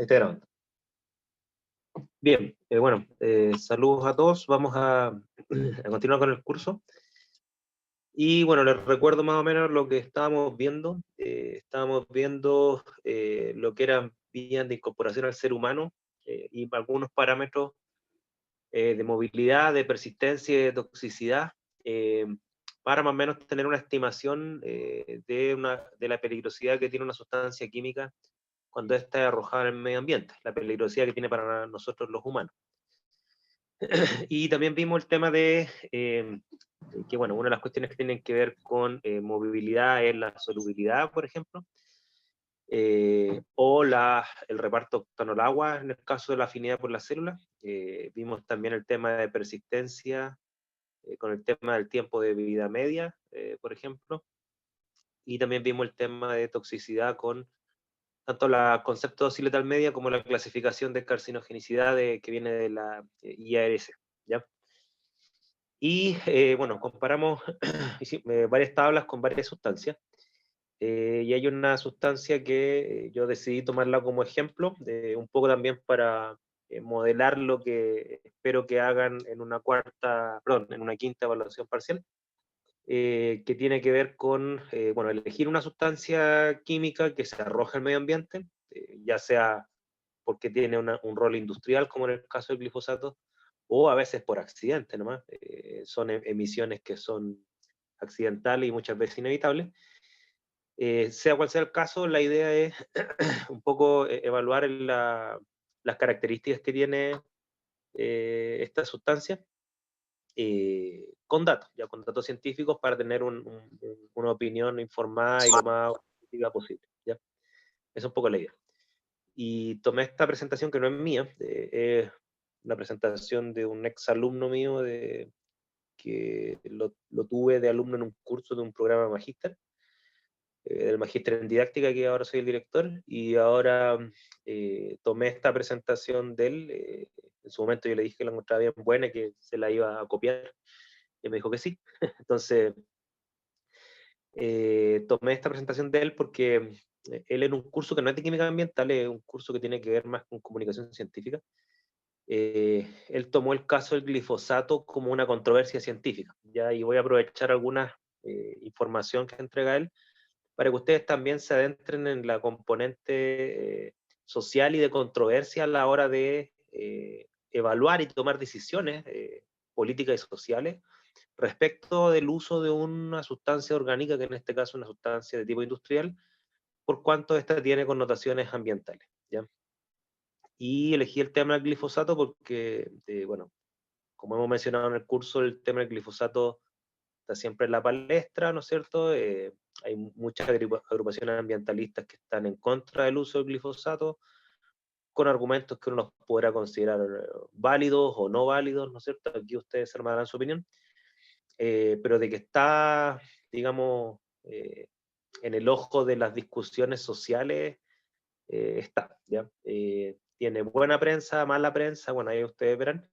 Está grabando. Bien, bueno, saludos a todos. Vamos a continuar con el curso. Y bueno, les recuerdo más o menos lo que estábamos viendo. Estábamos viendo lo que eran vías de incorporación al ser humano y algunos parámetros de movilidad, de persistencia y de toxicidad, eh, para más o menos tener una estimación de la peligrosidad que tiene una sustancia química cuando ésta es arrojada en el medio ambiente, la peligrosidad que tiene para nosotros los humanos. Y también vimos el tema de que, bueno, una de las cuestiones que tienen que ver con movilidad es la solubilidad, por ejemplo, o el reparto octano al agua, en el caso de la afinidad por las células. Vimos también el tema de persistencia, con el tema del tiempo de vida media, por ejemplo, y también vimos el tema de toxicidad con tanto el concepto de dosis letal media como la clasificación de carcinogenicidad que viene de la IARC, ¿ya? Y bueno, comparamos varias tablas con varias sustancias. Y hay una sustancia que yo decidí tomarla como ejemplo, un poco también para modelar lo que espero que hagan en en una quinta evaluación parcial, que tiene que ver con, bueno, elegir una sustancia química que se arroja al medio ambiente, ya sea porque tiene un rol industrial, como en el caso del glifosato, o a veces por accidente nomás. Son emisiones que son accidentales y muchas veces inevitables. Sea cual sea el caso, la idea es un poco evaluar las características que tiene esta sustancia con datos científicos para tener una opinión informada y lo más objetiva posible, ¿ya? Esa es un poco la idea. Y tomé esta presentación que no es mía, es una presentación de un ex alumno mío que lo tuve de alumno en un curso de un programa magíster, del magíster en didáctica, que ahora soy el director, y ahora tomé esta presentación de él. En su momento yo le dije que la encontraba bien buena y que se la iba a copiar, y me dijo que sí. Entonces, tomé esta presentación de él porque él en un curso que no es de química ambiental, es un curso que tiene que ver más con comunicación científica. Él tomó el caso del glifosato como una controversia científica, ¿ya? Y voy a aprovechar alguna información que entrega él para que ustedes también se adentren en la componente social y de controversia a la hora de evaluar y tomar decisiones políticas y sociales respecto del uso de una sustancia orgánica, que en este caso es una sustancia de tipo industrial, por cuanto esta tiene connotaciones ambientales, ¿ya? Y elegí el tema del glifosato porque, bueno, como hemos mencionado en el curso, el tema del glifosato está siempre en la palestra, ¿no es cierto? Hay muchas agrupaciones ambientalistas que están en contra del uso del glifosato, con argumentos que uno los podrá considerar válidos o no válidos, ¿no es cierto? Aquí ustedes se armarán su opinión. Pero de que está, digamos, en el ojo de las discusiones sociales, está, ¿ya? Tiene buena prensa, mala prensa, bueno, ahí ustedes verán.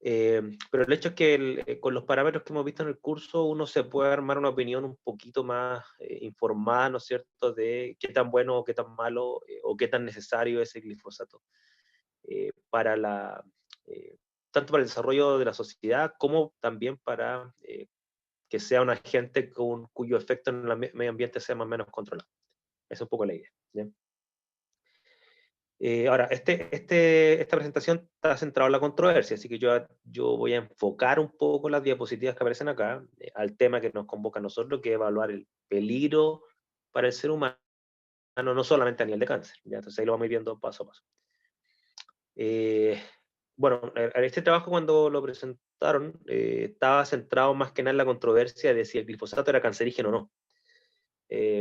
Pero el hecho es que con los parámetros que hemos visto en el curso, uno se puede armar una opinión un poquito más informada, ¿no es cierto?, de qué tan bueno o qué tan malo o qué tan necesario es el glifosato para eh, tanto para el desarrollo de la sociedad como también para que sea un agente cuyo efecto en el medio ambiente sea más o menos controlado. Esa es un poco la idea, ¿ya? Ahora, esta presentación está centrada en la controversia, así que yo voy a enfocar un poco las diapositivas que aparecen acá al tema que nos convoca a nosotros, que es evaluar el peligro para el ser humano, no solamente a nivel de cáncer, ¿ya? Entonces ahí lo vamos a ir viendo paso a paso. Bueno, este trabajo cuando lo presentaron estaba centrado más que nada en la controversia de si el glifosato era cancerígeno o no.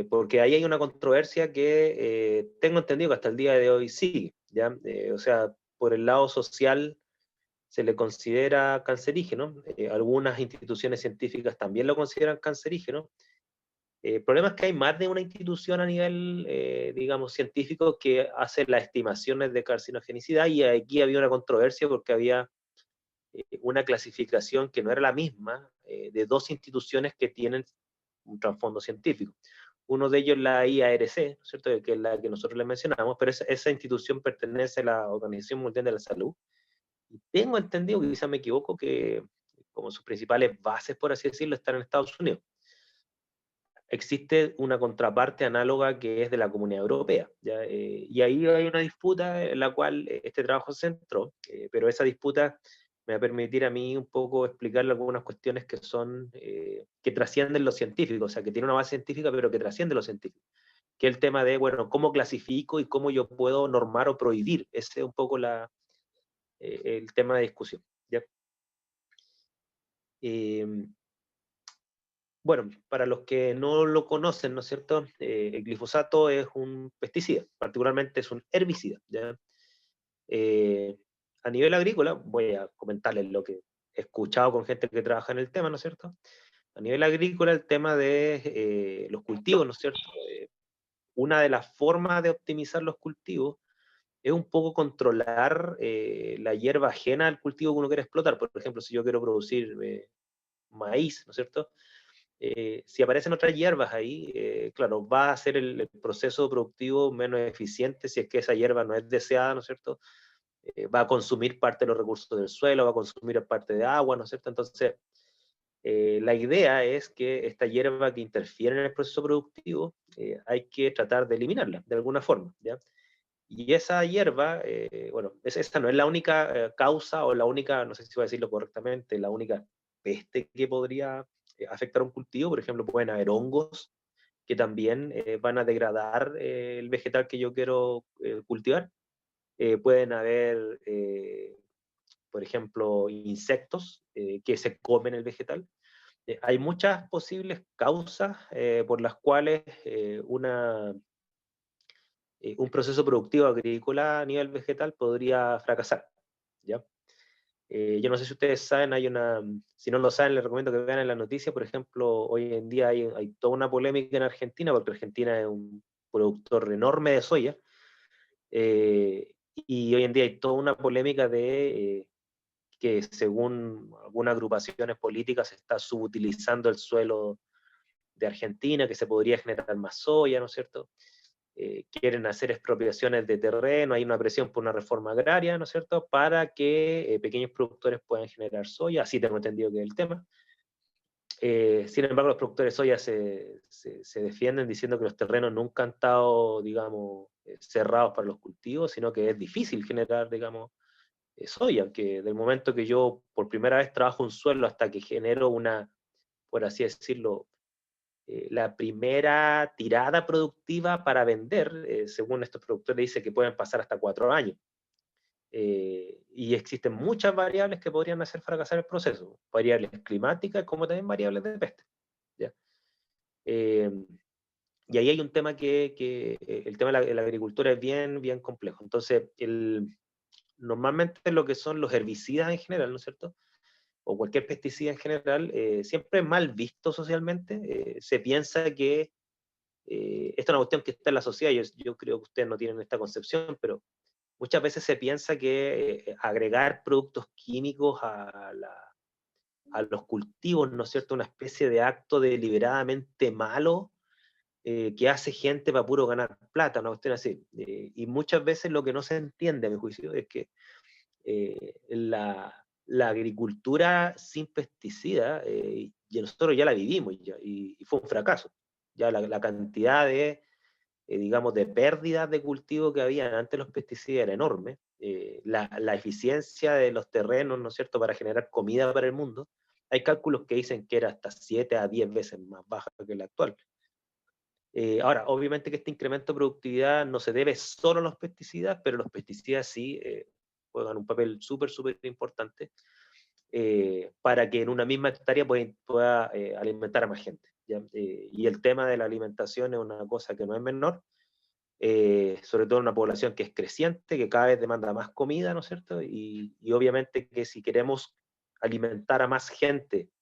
Porque ahí hay una controversia que tengo entendido que hasta el día de hoy sigue, ¿ya? O sea, por el lado social se le considera cancerígeno, algunas instituciones científicas también lo consideran cancerígeno. El problema es que hay más de una institución a nivel, digamos, científico que hace las estimaciones de carcinogenicidad, y aquí había una controversia porque había una clasificación que no era la misma de dos instituciones que tienen un trasfondo científico. Uno de ellos la IARC, ¿no es cierto?, que es la que nosotros le mencionamos, pero esa institución pertenece a la Organización Mundial de la Salud. Y tengo entendido, que quizás me equivoco, que como sus principales bases, por así decirlo, están en Estados Unidos. Existe una contraparte análoga que es de la Comunidad Europea, ¿ya? Y ahí hay una disputa en la cual este trabajo se centró, pero esa disputa me va a permitir a mí un poco explicarle algunas cuestiones que son, que trascienden lo científico, o sea, que tiene una base científica, pero que trasciende lo científico, que es el tema de, bueno, cómo clasifico y cómo yo puedo normar o prohibir. Ese es un poco el tema de discusión, ¿ya? Eh, Bueno, para los que no lo conocen, ¿no es cierto? El glifosato es un pesticida, particularmente es un herbicida, ¿ya? Eh, a nivel agrícola, voy a comentarles lo que he escuchado con gente que trabaja en el tema, ¿no es cierto? A nivel agrícola, el tema de los cultivos, ¿no es cierto? Una de las formas de optimizar los cultivos es un poco controlar la hierba ajena al cultivo que uno quiere explotar. Por ejemplo, si yo quiero producir maíz, ¿no es cierto? Si aparecen otras hierbas ahí, claro, va a hacer el proceso productivo menos eficiente si es que esa hierba no es deseada, ¿no es cierto? Va a consumir parte de los recursos del suelo, va a consumir parte de agua, ¿no es cierto? Entonces, la idea es que esta hierba que interfiere en el proceso productivo, hay que tratar de eliminarla de alguna forma, ¿ya? Y esa hierba, bueno, esta no es la única causa o la única, no sé si voy a decirlo correctamente, la única peste que podría afectar un cultivo. Por ejemplo, pueden haber hongos que también van a degradar el vegetal que yo quiero cultivar. Pueden haber, por ejemplo, insectos que se comen el vegetal. Hay muchas posibles causas por las cuales un proceso productivo agrícola a nivel vegetal podría fracasar, ¿ya? Yo no sé si ustedes saben, si no lo saben, les recomiendo que vean en la noticia. Por ejemplo, hoy en día hay toda una polémica en Argentina, porque Argentina es un productor enorme de soya, y hoy en día hay toda una polémica de que según algunas agrupaciones políticas se está subutilizando el suelo de Argentina, que se podría generar más soya, ¿no es cierto? Quieren hacer expropiaciones de terreno, hay una presión por una reforma agraria, ¿no es cierto?, para que pequeños productores puedan generar soya, así tengo entendido que es el tema. Sin embargo, los productores de soya se defienden diciendo que los terrenos nunca han estado, digamos, cerrados para los cultivos, sino que es difícil generar, digamos, soya, que del momento que yo por primera vez trabajo un suelo hasta que genero por así decirlo, la primera tirada productiva para vender, según estos productores, dice que pueden pasar hasta 4 años. Y existen muchas variables que podrían hacer fracasar el proceso, variables climáticas como también variables de peste, ¿ya? Eh, y ahí hay un tema el tema de la agricultura es bien, bien complejo. Entonces, normalmente lo que son los herbicidas en general, ¿no es cierto?, o cualquier pesticida en general, siempre es mal visto socialmente. Se piensa que esta es una cuestión que está en la sociedad. Yo creo que ustedes no tienen esta concepción, pero muchas veces se piensa que agregar productos químicos a los cultivos, ¿no es cierto?, una especie de acto deliberadamente malo que hace gente para puro ganar plata, una cuestión así. Y muchas veces lo que no se entiende, a mi juicio, es que la agricultura sin pesticida, y nosotros ya la vivimos ya, y fue un fracaso. Ya la cantidad de, digamos, de pérdidas de cultivo que había antes de los pesticidas era enorme. La eficiencia de los terrenos, ¿no es cierto?, para generar comida para el mundo, hay cálculos que dicen que era hasta 7 a 10 veces más baja que la actual. Ahora, obviamente que este incremento de productividad no se debe solo a los pesticidas, pero los pesticidas sí juegan un papel súper, súper importante para que en una misma hectárea pueda alimentar a más gente, ¿ya? Y el tema de la alimentación es una cosa que no es menor, sobre todo en una población que es creciente, que cada vez demanda más comida, ¿no es cierto? Y obviamente que si queremos alimentar a más gente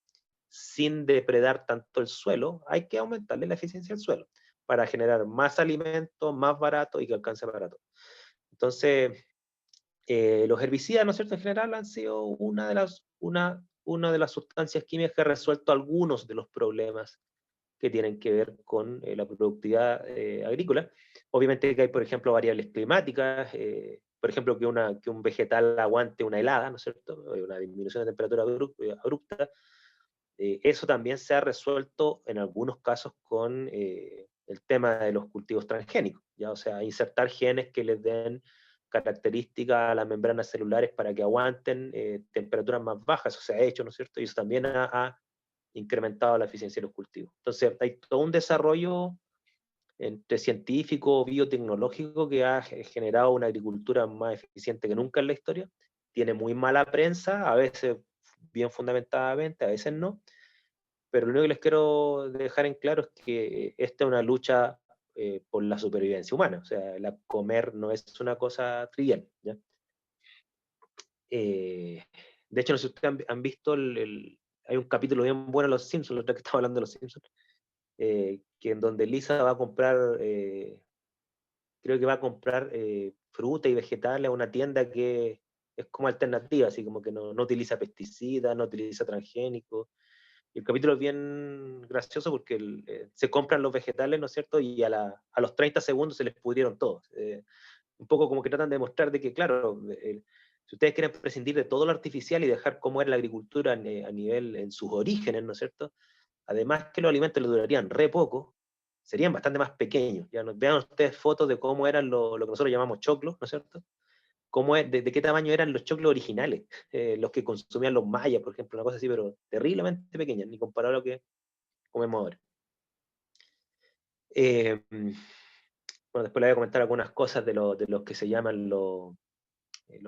sin depredar tanto el suelo, hay que aumentarle la eficiencia del suelo para generar más alimento, más barato y que alcance barato. Entonces, los herbicidas, ¿no es cierto?, en general han sido una de las sustancias químicas que ha resuelto algunos de los problemas que tienen que ver con la productividad agrícola. Obviamente que hay, por ejemplo, variables climáticas, por ejemplo, que un vegetal aguante una helada, ¿no es cierto? Una disminución de temperatura abrupta. Eso también se ha resuelto en algunos casos con el tema de los cultivos transgénicos, ¿ya? O sea, insertar genes que les den características a las membranas celulares para que aguanten temperaturas más bajas, eso se ha hecho, ¿no es cierto? Y eso también ha incrementado la eficiencia de los cultivos. Entonces, hay todo un desarrollo entre científico, biotecnológico, que ha generado una agricultura más eficiente que nunca en la historia. Tiene muy mala prensa, a veces bien fundamentadamente, a veces no, pero lo único que les quiero dejar en claro es que esta es una lucha por la supervivencia humana, o sea, la comer no es una cosa trivial, ¿ya? De hecho, no sé si ustedes han visto, hay un capítulo bien bueno de Los Simpsons, la otra que estaba hablando de Los Simpsons, que en donde Lisa va a comprar, creo que va a comprar fruta y vegetales a una tienda que es como alternativa, así como que no utiliza pesticidas, no utiliza transgénicos. Y el capítulo es bien gracioso porque se compran los vegetales, ¿no es cierto? Y a los 30 segundos se les pudrieron todos. Un poco como que tratan de demostrar de que, claro, si ustedes quieren prescindir de todo lo artificial y dejar cómo era la agricultura a nivel, en sus orígenes, ¿no es cierto? Además que los alimentos les durarían re poco, serían bastante más pequeños. Ya vean ustedes fotos de cómo eran lo que nosotros llamamos choclos, ¿no es cierto? De qué tamaño eran los choclos originales, los que consumían los mayas, por ejemplo, una cosa así, pero terriblemente pequeña, ni comparado a lo que comemos ahora. Bueno, después le voy a comentar algunas cosas de los que se llaman los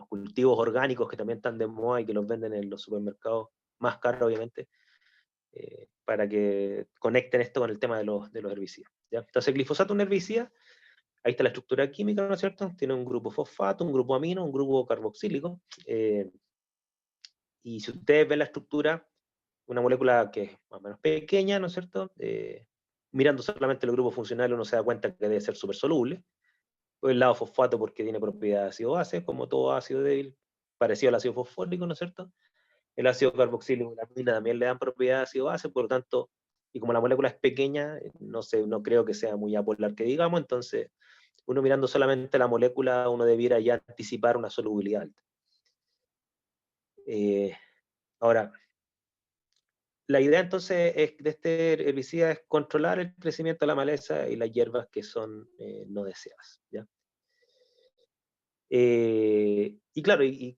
cultivos orgánicos, que también están de moda y que los venden en los supermercados, más caros obviamente, para que conecten esto con el tema de los herbicidas, ¿ya? Entonces el glifosato es un herbicida. Ahí está la estructura química, ¿no es cierto? Tiene un grupo fosfato, un grupo amino, un grupo carboxílico. Y si ustedes ven la estructura, una molécula que es más o menos pequeña, ¿no es cierto? Mirando solamente los grupos funcionales uno se da cuenta que debe ser súper soluble. El lado fosfato porque tiene propiedades de ácido-base, como todo ácido débil, parecido al ácido fosfórico, ¿no es cierto? El ácido carboxílico y la amina también le dan propiedades de ácido-base, por lo tanto, y como la molécula es pequeña, no creo que sea muy apolar que digamos, entonces uno mirando solamente la molécula, uno debiera ya anticipar una solubilidad alta. Ahora, la idea entonces de este herbicida es controlar el crecimiento de la maleza y las hierbas que son no deseadas, ¿ya? Y claro, y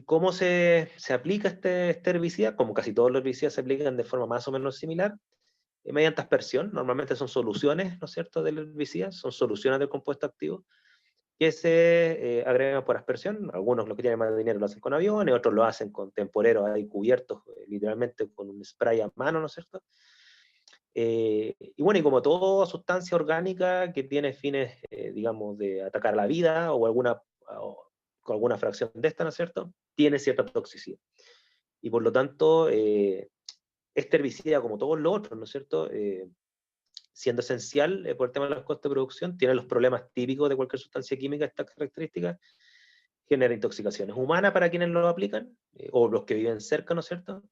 cómo se aplica este herbicida, como casi todos los herbicidas se aplican de forma más o menos similar, mediante aspersión. Normalmente son soluciones, ¿no es cierto?, del herbicida, son soluciones del compuesto activo, que se agregan por aspersión. Algunos, los que tienen más dinero, lo hacen con aviones, otros lo hacen con temporeros ahí cubiertos, literalmente con un spray a mano, ¿no es cierto? Y bueno, y como toda sustancia orgánica que tiene fines, digamos, de atacar la vida o con alguna fracción de esta, ¿no es cierto?, tiene cierta toxicidad. Y por lo tanto, este herbicida, como todos los otros, ¿no es cierto?, siendo esencial por el tema de los costos de producción, tiene los problemas típicos de cualquier sustancia química, estas características, genera intoxicaciones humanas para quienes lo aplican, o los que viven cerca, ¿no es cierto?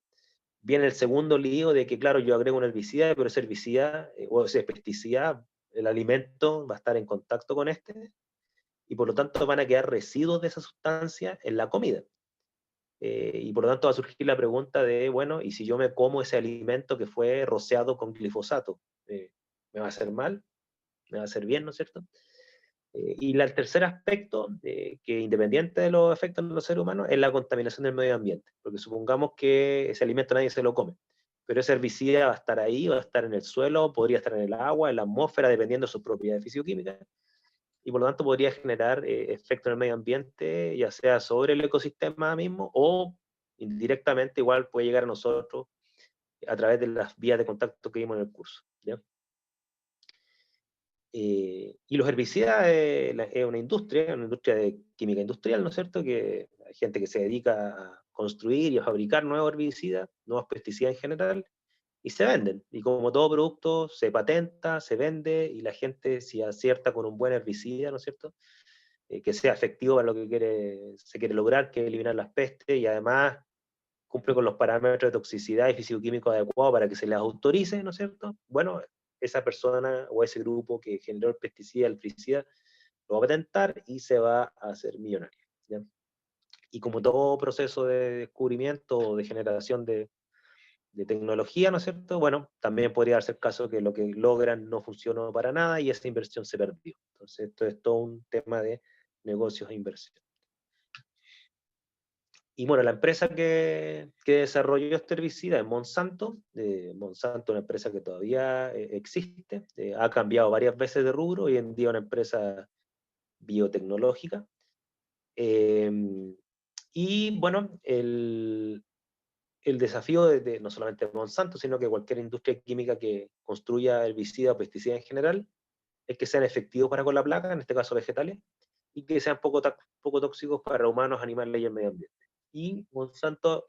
Viene el segundo lío de que, claro, yo agrego un herbicida, pero ese herbicida o ese pesticida, el alimento va a estar en contacto con este, y por lo tanto van a quedar residuos de esa sustancia en la comida. Y por lo tanto va a surgir la pregunta de, bueno, ¿y si yo me como ese alimento que fue rociado con glifosato? ¿Me va a hacer mal? ¿Me va a hacer bien, no es cierto? Y el tercer aspecto, que independiente de los efectos en los seres humanos, es la contaminación del medio ambiente. Porque supongamos que ese alimento nadie se lo come, pero ese herbicida va a estar ahí, va a estar en el suelo, podría estar en el agua, en la atmósfera, dependiendo de sus propiedades fisicoquímicas, y por lo tanto podría generar efectos en el medio ambiente, ya sea sobre el ecosistema mismo o indirectamente igual puede llegar a nosotros a través de las vías de contacto que vimos en el curso, ¿ya? Y los herbicidas es una industria de química industrial, ¿no es cierto? Que hay gente que se dedica a construir y a fabricar nuevos herbicidas, nuevos pesticidas en general, y se venden. Y como todo producto, se patenta, se vende, y la gente, si acierta con un buen herbicida, ¿no es cierto?, que sea efectivo para lo que se quiere lograr, que es eliminar las pestes, y además cumple con los parámetros de toxicidad y fisicoquímicos adecuados para que se les autorice, ¿no es cierto? Bueno, esa persona o ese grupo que generó el pesticida, el fungicida, lo va a patentar y se va a hacer millonario, ¿ya? Y como todo proceso de descubrimiento o de generación de tecnología, ¿no es cierto? Bueno, también podría darse el caso que lo que logran no funcionó para nada y esa inversión se perdió. Entonces, esto es todo un tema de negocios e inversión. Y bueno, la empresa que desarrolló este herbicida es Monsanto. Monsanto es una empresa que todavía existe, ha cambiado varias veces de rubro, hoy en día es una empresa biotecnológica. Y bueno, el desafío no solamente de Monsanto, sino que cualquier industria química que construya herbicidas o pesticidas en general, es que sean efectivos para con la plaga, en este caso vegetales, y que sean poco tóxicos para humanos, animales y el medio ambiente. Y Monsanto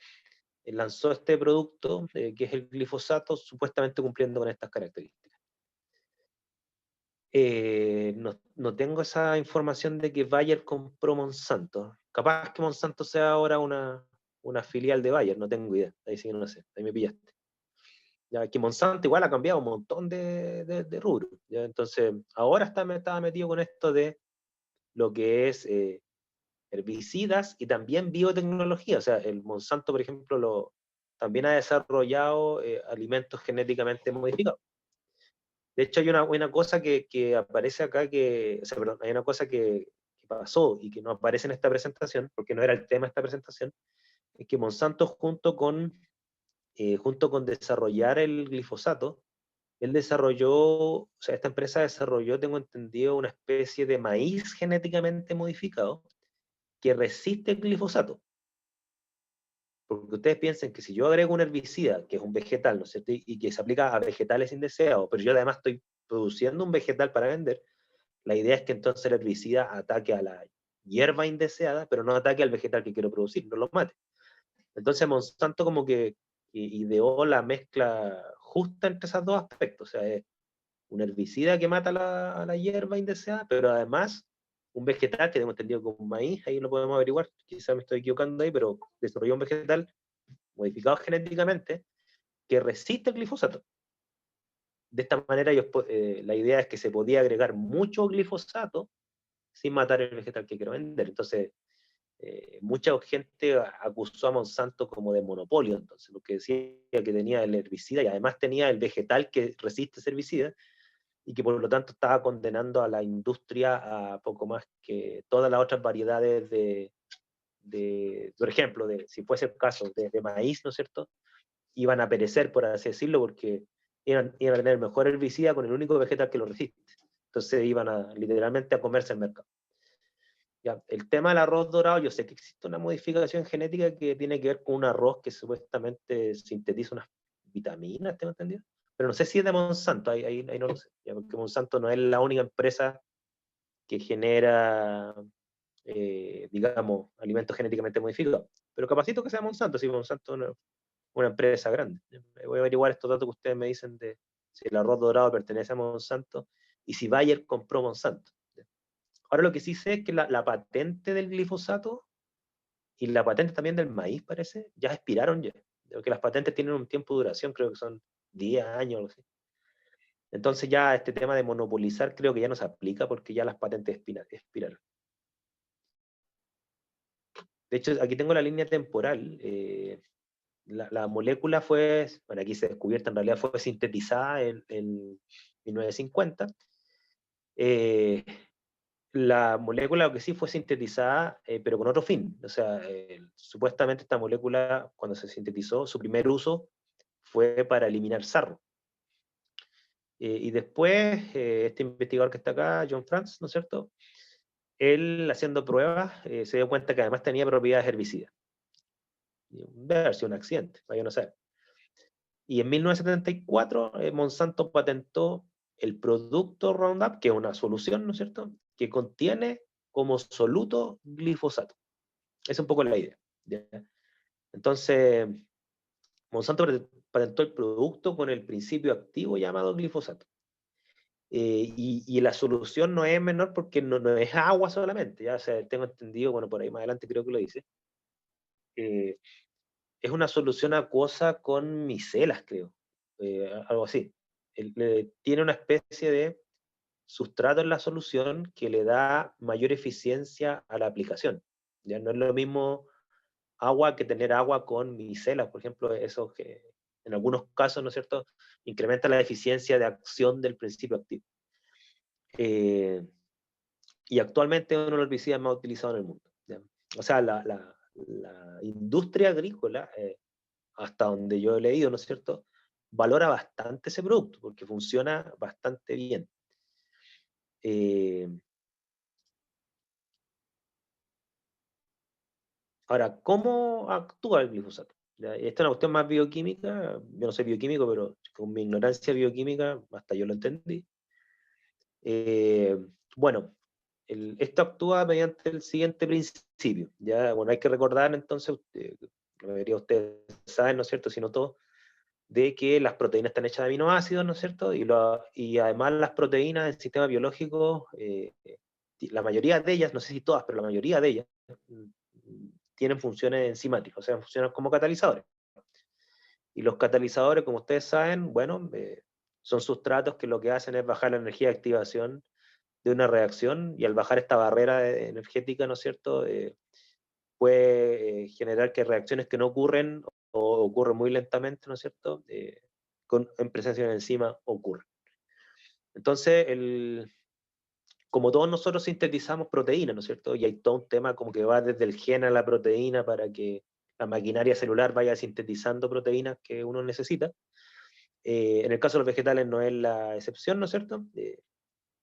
lanzó este producto, que es el glifosato, supuestamente cumpliendo con estas características. No tengo esa información de que Bayer compró Monsanto. Capaz que Monsanto sea ahora una filial de Bayer, no tengo idea. Ahí sí que no sé, ahí me pillaste. Ya que Monsanto igual ha cambiado un montón de rubros. ¿Ya? Entonces, ahora estaba metido con esto de lo que es herbicidas y también biotecnología. O sea, el Monsanto, por ejemplo, también ha desarrollado alimentos genéticamente modificados. De hecho, hay una cosa que aparece acá, o sea, perdón, hay una cosa que pasó y que no aparece en esta presentación, porque no era el tema de esta presentación, es que Monsanto junto con desarrollar el glifosato, él desarrolló, o sea, esta empresa desarrolló, tengo entendido, una especie de maíz genéticamente modificado que resiste el glifosato. Porque ustedes piensen que si yo agrego un herbicida, que es un vegetal, ¿no es cierto? Y que se aplica a vegetales indeseados, pero yo además estoy produciendo un vegetal para vender, la idea es que entonces el herbicida ataque a la hierba indeseada, pero no ataque al vegetal que quiero producir, no lo mate. Entonces Monsanto como que ideó la mezcla justa entre esos dos aspectos, o sea, es un herbicida que mata a la hierba indeseada, pero además un vegetal que hemos entendido como maíz, ahí lo podemos averiguar, quizás me estoy equivocando ahí, pero desarrolló un vegetal modificado genéticamente que resiste el glifosato. De esta manera, la idea es que se podía agregar mucho glifosato sin matar el vegetal que quiero vender. Entonces, mucha gente acusó a Monsanto como de monopolio, entonces, porque decía que tenía el herbicida y además tenía el vegetal que resiste ese herbicida y que por lo tanto estaba condenando a la industria a poco más que todas las otras variedades por ejemplo, si fuese el caso de maíz, ¿no es cierto? Iban a perecer, por así decirlo, porque iban a tener el mejor herbicida con el único vegetal que lo resiste. Entonces iban literalmente a comerse el mercado. Ya, el tema del arroz dorado, yo sé que existe una modificación genética que tiene que ver con un arroz que supuestamente sintetiza unas vitaminas, ¿tengo entendido? Pero no sé si es de Monsanto, ahí no lo sé, ya, porque Monsanto no es la única empresa que genera, digamos, alimentos genéticamente modificados. Pero capacito que sea Monsanto, si Monsanto no, una empresa grande. Voy a averiguar estos datos que ustedes me dicen de si el arroz dorado pertenece a Monsanto y si Bayer compró Monsanto. Ahora lo que sí sé es que la patente del glifosato y la patente también del maíz, parece, ya expiraron ya. Porque las patentes tienen un tiempo de duración, creo que son 10 años o algo así. Entonces ya este tema de monopolizar creo que ya no se aplica porque ya las patentes expiraron. De hecho, aquí tengo la línea temporal. La molécula fue, bueno, aquí se descubierta, en realidad fue sintetizada en 1950. Eh, la molécula, lo que sí fue sintetizada, pero con otro fin. O sea, supuestamente esta molécula, cuando se sintetizó, su primer uso fue para eliminar sarro. Y después, este investigador que está acá, John Franz, ¿no es cierto? Él, haciendo pruebas, se dio cuenta que además tenía propiedades herbicidas. Debe haber sido un accidente, vaya no sé. Y en 1974, Monsanto patentó el producto Roundup, que es una solución, ¿no es cierto?, que contiene como soluto glifosato. Esa es un poco la idea. ¿Ya? Entonces, Monsanto patentó el producto con el principio activo llamado glifosato. Y la solución no es menor porque no es agua solamente, ya, o sea, tengo entendido, bueno, por ahí más adelante creo que lo dice, es una solución acuosa con micelas, creo, algo así. tiene una especie de sustrato en la solución que le da mayor eficiencia a la aplicación. Ya no es lo mismo agua que tener agua con micelas, por ejemplo, eso que en algunos casos, ¿no es cierto?, incrementa la eficiencia de acción del principio activo. Y actualmente es uno de los herbicidas más utilizados en el mundo. ¿Ya? O sea, la industria agrícola, hasta donde yo he leído, ¿no es cierto?, valora bastante ese producto, porque funciona bastante bien. Ahora, ¿cómo actúa el glifosato? ¿Ya? Esta es una cuestión más bioquímica, yo no soy bioquímico, pero con mi ignorancia bioquímica, hasta yo lo entendí. Bueno, esto actúa mediante el siguiente principio. ¿Ya? Bueno, hay que recordar entonces, la mayoría de ustedes saben, ¿no es cierto?, si no todos, de que las proteínas están hechas de aminoácidos, ¿no es cierto? Y además las proteínas del sistema biológico, la mayoría de ellas, no sé si todas, pero la mayoría de ellas, tienen funciones enzimáticas, o sea, funcionan como catalizadores. Y los catalizadores, como ustedes saben, bueno, son sustratos que lo que hacen es bajar la energía de activación de una reacción, y al bajar esta barrera energética, ¿no es cierto?, puede generar que reacciones que no ocurren o ocurren muy lentamente, ¿no es cierto?, en presencia de una enzima ocurren. Entonces, como todos nosotros sintetizamos proteínas, ¿no es cierto?, y hay todo un tema como que va desde el gen a la proteína para que la maquinaria celular vaya sintetizando proteínas que uno necesita. En el caso de los vegetales no es la excepción, ¿no es cierto?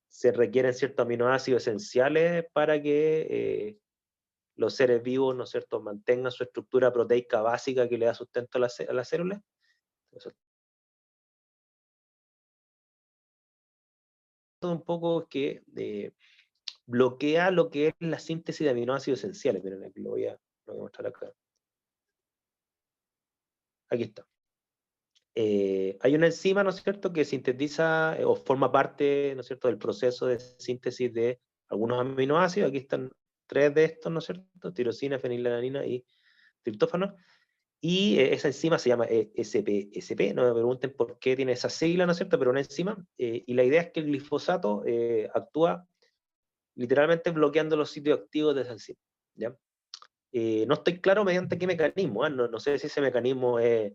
Se requieren ciertos aminoácidos esenciales para que los seres vivos, ¿no es cierto?, mantengan su estructura proteica básica que le da sustento a las células. Eso es todo un poco que bloquea lo que es la síntesis de aminoácidos esenciales. Miren, aquí lo voy a mostrar acá. Aquí está. Hay una enzima, ¿no es cierto?, que sintetiza o forma parte, ¿no es cierto?, del proceso de síntesis de algunos aminoácidos. Aquí están 3 de estos, ¿no es cierto?, tirosina, fenilalanina y triptófano. Y esa enzima se llama SPSP, no me pregunten por qué tiene esa sigla, ¿no es cierto?, pero una enzima. Y la idea es que el glifosato actúa literalmente bloqueando los sitios activos de esa enzima. ¿Ya? No estoy claro mediante qué mecanismo, no sé si ese mecanismo es,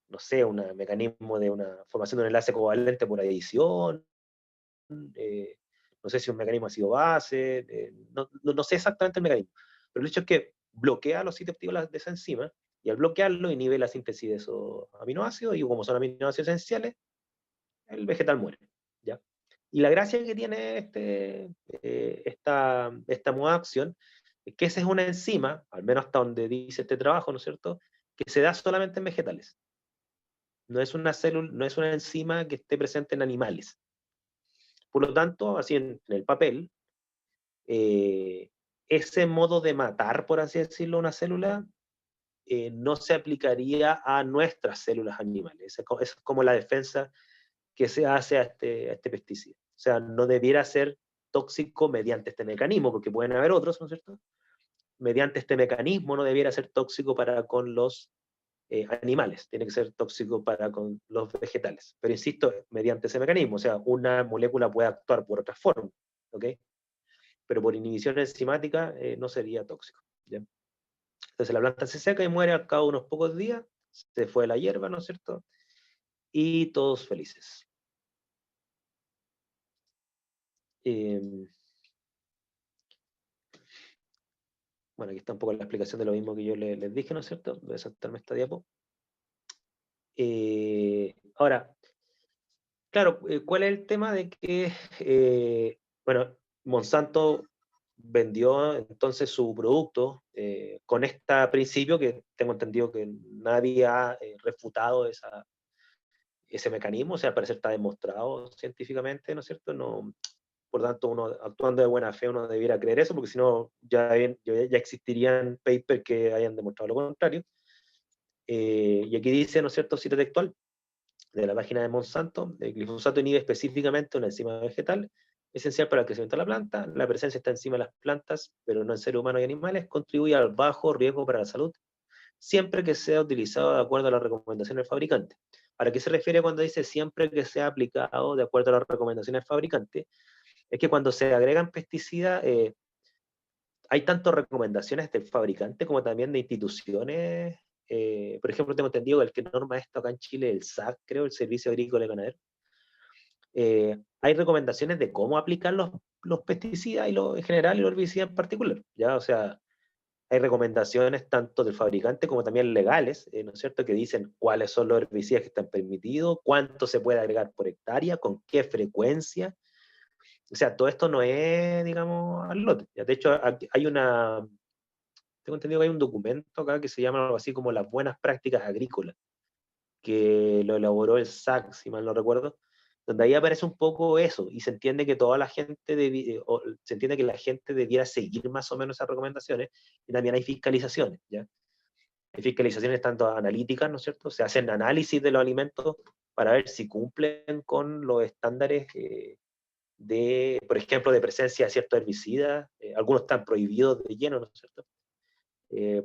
no sé, un mecanismo de una formación de un enlace covalente por adición, eh, no sé si un mecanismo ácido-base, no sé exactamente el mecanismo, pero el hecho es que bloquea los sitios activos de esa enzima, y al bloquearlo inhibe la síntesis de esos aminoácidos, y como son aminoácidos esenciales, el vegetal muere. ¿Ya? Y la gracia que tiene esta moda de acción es que esa es una enzima, al menos hasta donde dice este trabajo, ¿no es cierto?, que se da solamente en vegetales. No es una célula, no es una enzima que esté presente en animales. Por lo tanto, así en el papel, ese modo de matar, por así decirlo, una célula, no se aplicaría a nuestras células animales. Esa es como la defensa que se hace a este pesticida. O sea, no debiera ser tóxico mediante este mecanismo, porque pueden haber otros, ¿no es cierto? Mediante este mecanismo no debiera ser tóxico para con los animales, tiene que ser tóxico para con los vegetales. Pero insisto, mediante ese mecanismo, o sea, una molécula puede actuar por otra forma, ¿ok? Pero por inhibición enzimática no sería tóxico. ¿Ya? Entonces la planta se seca y muere al cabo de unos pocos días, se fue la hierba, ¿no es cierto? Y todos felices. Eh, bueno, aquí está un poco la explicación de lo mismo que yo les dije, ¿no es cierto? Voy a saltarme esta diapo. Ahora, claro, ¿cuál es el tema de que, bueno, Monsanto vendió entonces su producto con este principio que tengo entendido que nadie ha refutado ese mecanismo, o sea, al parecer está demostrado científicamente, ¿no es cierto? No, por tanto, uno actuando de buena fe, uno debiera creer eso, porque si no, ya existirían papers que hayan demostrado lo contrario. Y aquí dice, ¿no es cierto?, cita textual de la página de Monsanto: el glifosato inhibe específicamente una enzima vegetal esencial para el crecimiento de la planta. La presencia está encima de las plantas, pero no en seres humanos y animales. Contribuye al bajo riesgo para la salud, siempre que sea utilizado de acuerdo a las recomendaciones del fabricante. ¿A qué se refiere cuando dice siempre que sea aplicado de acuerdo a las recomendaciones del fabricante? Es que cuando se agregan pesticidas, hay tanto recomendaciones del fabricante como también de instituciones. Por ejemplo, tengo entendido que el que norma esto acá en Chile, el SAC, creo, el Servicio Agrícola y Ganadero. Hay recomendaciones de cómo aplicar los pesticidas en general y los herbicidas en particular. ¿Ya? O sea, hay recomendaciones tanto del fabricante como también legales, ¿no es cierto?, que dicen cuáles son los herbicidas que están permitidos, cuánto se puede agregar por hectárea, con qué frecuencia. O sea, todo esto no es, digamos, al lote. De hecho, tengo entendido que hay un documento acá que se llama algo así como las buenas prácticas agrícolas, que lo elaboró el SAC, si mal no recuerdo, donde ahí aparece un poco eso, y se entiende que toda la gente, se entiende que la gente debiera seguir más o menos esas recomendaciones, y también hay fiscalizaciones, ¿ya? Hay fiscalizaciones tanto analíticas, ¿no es cierto? Se hacen análisis de los alimentos para ver si cumplen con los estándares por ejemplo, de presencia de ciertos herbicidas. Algunos están prohibidos de lleno, ¿no es cierto?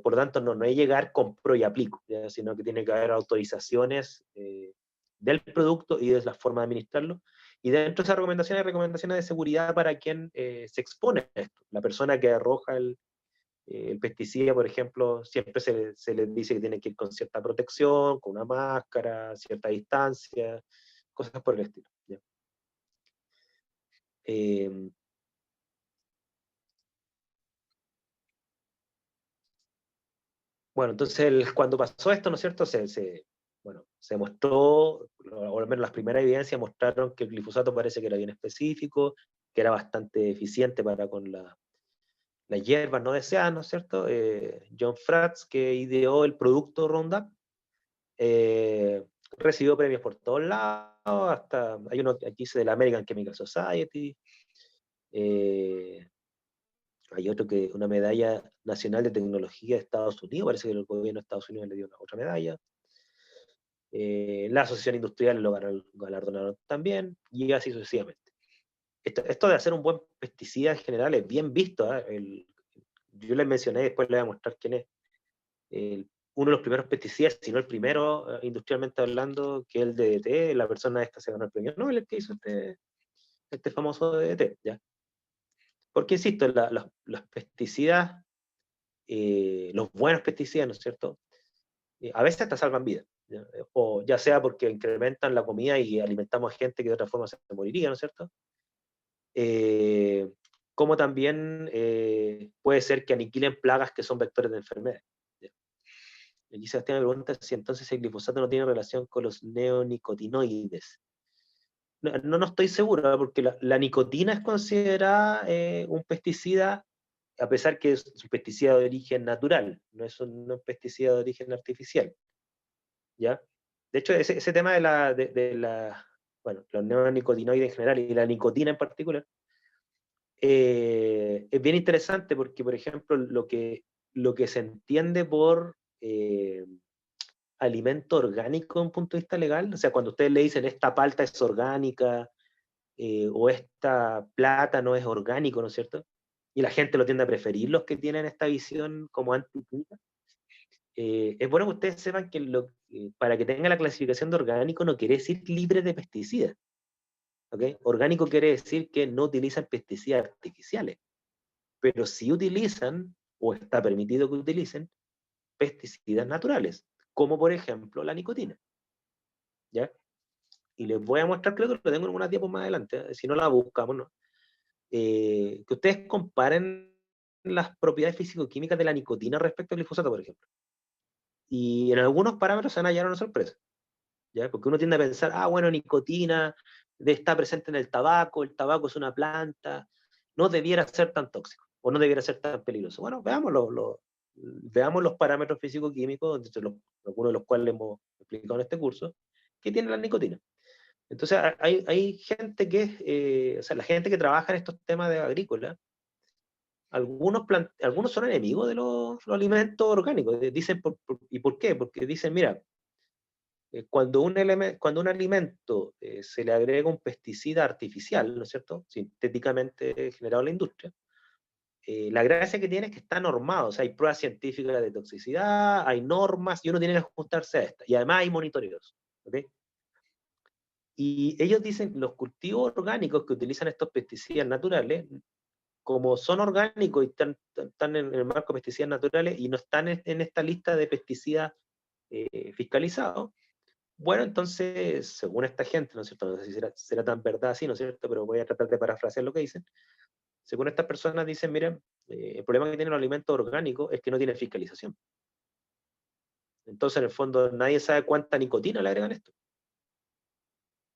Por lo tanto, no es llegar, compro y aplico, ¿ya? Sino que tiene que haber autorizaciones del producto y de la forma de administrarlo. Y dentro de esas recomendaciones hay recomendaciones de seguridad para quien se expone a esto. La persona que arroja el pesticida, por ejemplo, siempre se les dice que tiene que ir con cierta protección, con una máscara, cierta distancia, cosas por el estilo, ¿ya? Eh, Bueno, entonces cuando pasó esto, ¿no es cierto? Bueno, se mostró, o al menos las primeras evidencias mostraron que el glifosato parece que era bien específico, que era bastante eficiente para con las hierbas no deseadas, ¿no es cierto? John Fratz, que ideó el producto Roundup, eh, recibió premios por todos lados, hasta hay uno que aquí dice de la American Chemical Society, eh, hay otro que una medalla nacional de tecnología de Estados Unidos, parece que el gobierno de Estados Unidos le dio una otra medalla. La Asociación Industrial lo galardonaron también, y así sucesivamente. Esto de hacer un buen pesticida en general es bien visto, ¿eh? Yo les mencioné, después les voy a mostrar quién es. Uno de los primeros pesticidas, si no el primero, industrialmente hablando, que es el DDT, la persona esta se ganó el premio Nobel, el que hizo este famoso DDT, ¿ya? Porque, insisto, los pesticidas, los buenos pesticidas, ¿no es cierto? A veces hasta salvan vidas, ¿ya? O ya sea porque incrementan la comida y alimentamos a gente que de otra forma se moriría, ¿no es cierto? Como también puede ser que aniquilen plagas que son vectores de enfermedades, ¿ya? Y aquí Sebastián me pregunta si entonces el glifosato no tiene relación con los neonicotinoides. No estoy seguro, porque la nicotina es considerada un pesticida, a pesar que es un pesticida de origen natural, no es un pesticida de origen artificial, ¿ya? De hecho, ese tema bueno, los neonicotinoides en general y la nicotina en particular, es bien interesante porque, por ejemplo, lo que se entiende por alimento orgánico desde un punto de vista legal, o sea, cuando ustedes le dicen esta palta es orgánica, o esta plata no es orgánico, ¿no es cierto? Y la gente lo tiende a preferir, los que tienen esta visión como antiquímica. Es bueno que ustedes sepan que para que tenga la clasificación de orgánico no quiere decir libre de pesticidas, ¿ok? Orgánico quiere decir que no utilizan pesticidas artificiales, pero sí utilizan, o está permitido que utilicen, pesticidas naturales, como por ejemplo la nicotina, ¿ya? Y les voy a mostrar, creo que lo tengo en unas diapos más adelante, si no la buscamos, ¿no? Que ustedes comparen las propiedades físico-químicas de la nicotina respecto al glifosato, por ejemplo. Y en algunos parámetros se van a hallar una sorpresa, ¿ya? Porque uno tiende a pensar, bueno, nicotina está presente en el tabaco es una planta, no debiera ser tan tóxico, o no debiera ser tan peligroso. Bueno, veamos los parámetros físico-químicos, algunos de los cuales hemos explicado en este curso, que tiene la nicotina. Entonces, hay gente o sea, la gente que trabaja en estos temas de agrícola, algunos son enemigos de los alimentos orgánicos. Dicen, ¿y por qué? Porque dicen, mira, cuando un alimento se le agrega un pesticida artificial, ¿no es cierto?, sintéticamente generado en la industria, la gracia que tiene es que está normado, o sea, hay pruebas científicas de toxicidad, hay normas, y uno tiene que ajustarse a estas, y además hay monitoreos, ¿ok? Y ellos dicen, los cultivos orgánicos que utilizan estos pesticidas naturales, como son orgánicos y están en el marco de pesticidas naturales y no están en esta lista de pesticidas fiscalizados, bueno, entonces, según esta gente, ¿no es cierto? No sé si será tan verdad así, ¿no es cierto? Pero voy a tratar de parafrasear lo que dicen. Según estas personas dicen, miren, el problema que tienen los alimentos orgánicos es que no tienen fiscalización. Entonces, en el fondo, nadie sabe cuánta nicotina le agregan esto.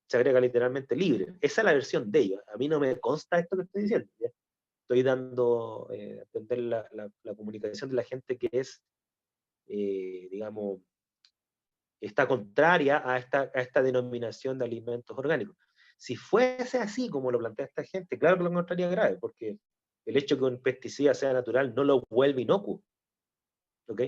Se agrega literalmente libre. Esa es la versión de ellos. A mí no me consta esto que estoy diciendo. ¿Ya? Estoy dando a entender la comunicación de la gente que es, digamos, está contraria a esta denominación de alimentos orgánicos. Si fuese así como lo plantea esta gente, claro que lo encontraría grave, porque el hecho que un pesticida sea natural no lo vuelve inocuo. ¿Ok?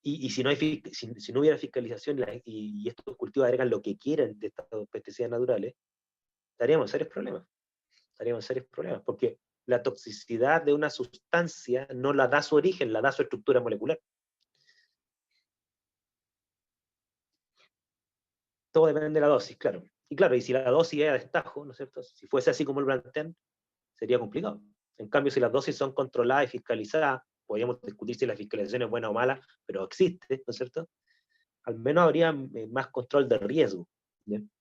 Y si, no hay, si no hubiera fiscalización y estos cultivos agregan lo que quieren de estos pesticidas naturales, estaríamos en serios problemas. Estaríamos en serios problemas, porque la toxicidad de una sustancia no la da su origen, la da su estructura molecular. Todo depende de la dosis, claro. Y claro, y si la dosis es a destajo, ¿no es cierto? Si fuese así como el plantean, sería complicado. En cambio, si las dosis son controladas y fiscalizadas, podríamos discutir si la fiscalización es buena o mala, pero existe, ¿no es cierto? Al menos habría más control de riesgo. ¿Bien?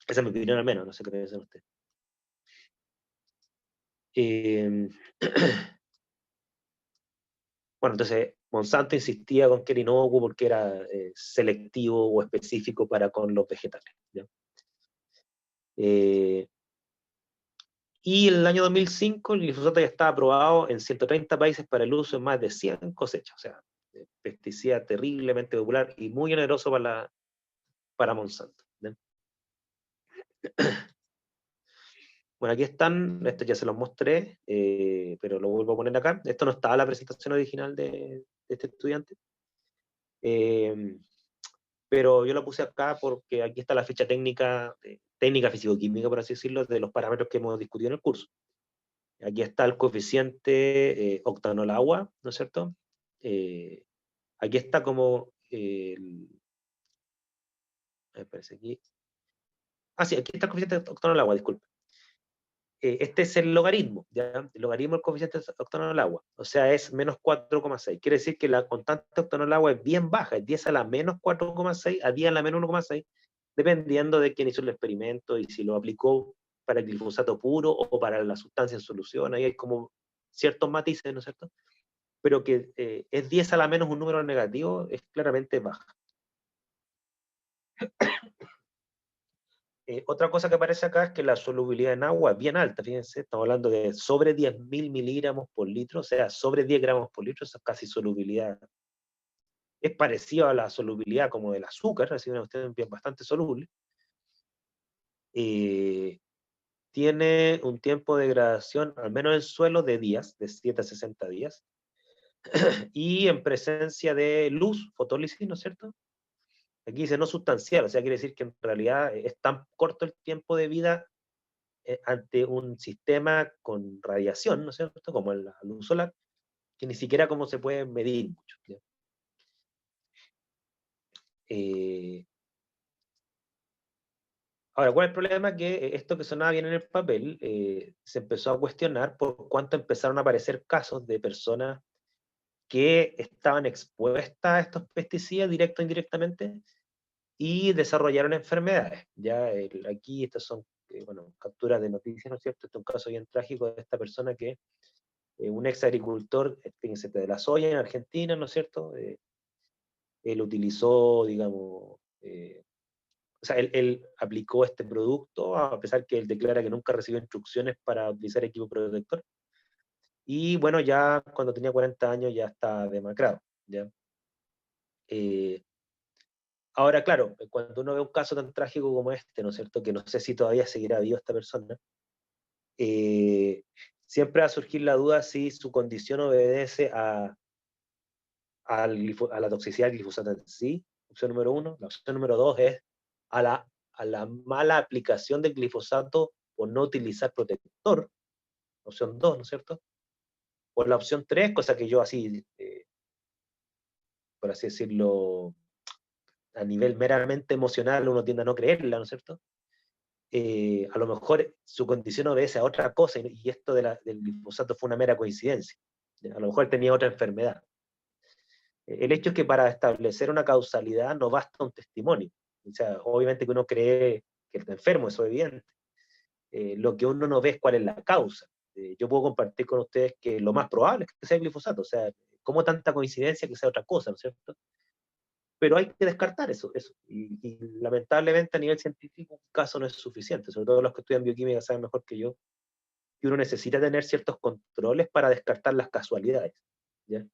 Esa es mi opinión al menos, no sé qué piensan ustedes. Eh, bueno, entonces Monsanto insistía con que era inocuo porque era selectivo o específico para con los vegetales. ¿Ya? Eh, y en el año 2005 el glifosato ya estaba aprobado en 130 países para el uso en más de 100 cosechas. O sea, pesticida terriblemente popular y muy oneroso para Monsanto. ¿Ya? Bueno, aquí están, esto ya se los mostré, pero lo vuelvo a poner acá. Esto no estaba en la presentación original de este estudiante. Pero yo lo puse acá porque aquí está la ficha técnica, técnica físico-química, por así decirlo, de los parámetros que hemos discutido en el curso. Aquí está el coeficiente octanol-agua, ¿no es cierto? Aquí está como me parece aquí. Ah, sí, aquí está el coeficiente octanol-agua, disculpe. Este es el logaritmo, ¿ya? El logaritmo del coeficiente octanol-agua, o sea, es menos 4,6. Quiere decir que la constante octanol-agua es bien baja, es 10 a la menos 4,6 a 10 a la menos 1,6, dependiendo de quién hizo el experimento y si lo aplicó para el glifosato puro o para la sustancia en solución. Ahí hay como ciertos matices, ¿no es cierto? Pero que es 10 a la menos un número negativo, es claramente baja. Otra cosa que aparece acá es que la solubilidad en agua es bien alta, fíjense, estamos hablando de sobre 10.000 miligramos por litro, o sea, sobre 10 gramos por litro, esa es casi solubilidad. Es parecido a la solubilidad como del azúcar, así que usted es bastante soluble. Tiene un tiempo de degradación, al menos en suelo, de días, de 7 a 60 días, y en presencia de luz, fotólisis, ¿no es cierto? Aquí dice no sustancial, o sea, quiere decir que en realidad es tan corto el tiempo de vida ante un sistema con radiación, ¿no es cierto?, como la luz solar, que ni siquiera como se puede medir mucho. Ahora, ¿cuál es el problema? Que esto que sonaba bien en el papel se empezó a cuestionar por cuánto empezaron a aparecer casos de personas que estaban expuestas a estos pesticidas directo o indirectamente y desarrollaron enfermedades. Ya aquí estas son bueno, capturas de noticias, ¿no es cierto? Este es un caso bien trágico de esta persona que un ex agricultor, fíjense, de la soya en Argentina, ¿no es cierto? Él utilizó, digamos, o sea, él aplicó este producto, a pesar que él declara que nunca recibió instrucciones para utilizar equipo protector. Y bueno, ya cuando tenía 40 años ya está demacrado. ¿Ya? Eh, Ahora, claro, cuando uno ve un caso tan trágico como este, ¿no es cierto? Que no sé si todavía seguirá vivo esta persona, eh, siempre va a surgir la duda si su condición obedece a la toxicidad del glifosato en sí, opción número uno. La opción número dos es a la mala aplicación del glifosato por no utilizar protector, opción dos, ¿no es cierto? O la opción tres, cosa que yo así, por así decirlo, a nivel meramente emocional uno tiende a no creerla, ¿no es cierto? A lo mejor su condición obedece a otra cosa y esto del glifosato fue una mera coincidencia. A lo mejor tenía otra enfermedad. El hecho es que para establecer una causalidad no basta un testimonio. O sea, obviamente que uno cree que está enfermo, eso es evidente. Lo que uno no ve es cuál es la causa. Yo puedo compartir con ustedes que lo más probable es que sea el glifosato. O sea, ¿cómo tanta coincidencia que sea otra cosa, ¿no es cierto? Pero hay que descartar eso. Y lamentablemente a nivel científico un caso no es suficiente, sobre todo los que estudian bioquímica saben mejor que yo, que uno necesita tener ciertos controles para descartar las casualidades, ¿ya?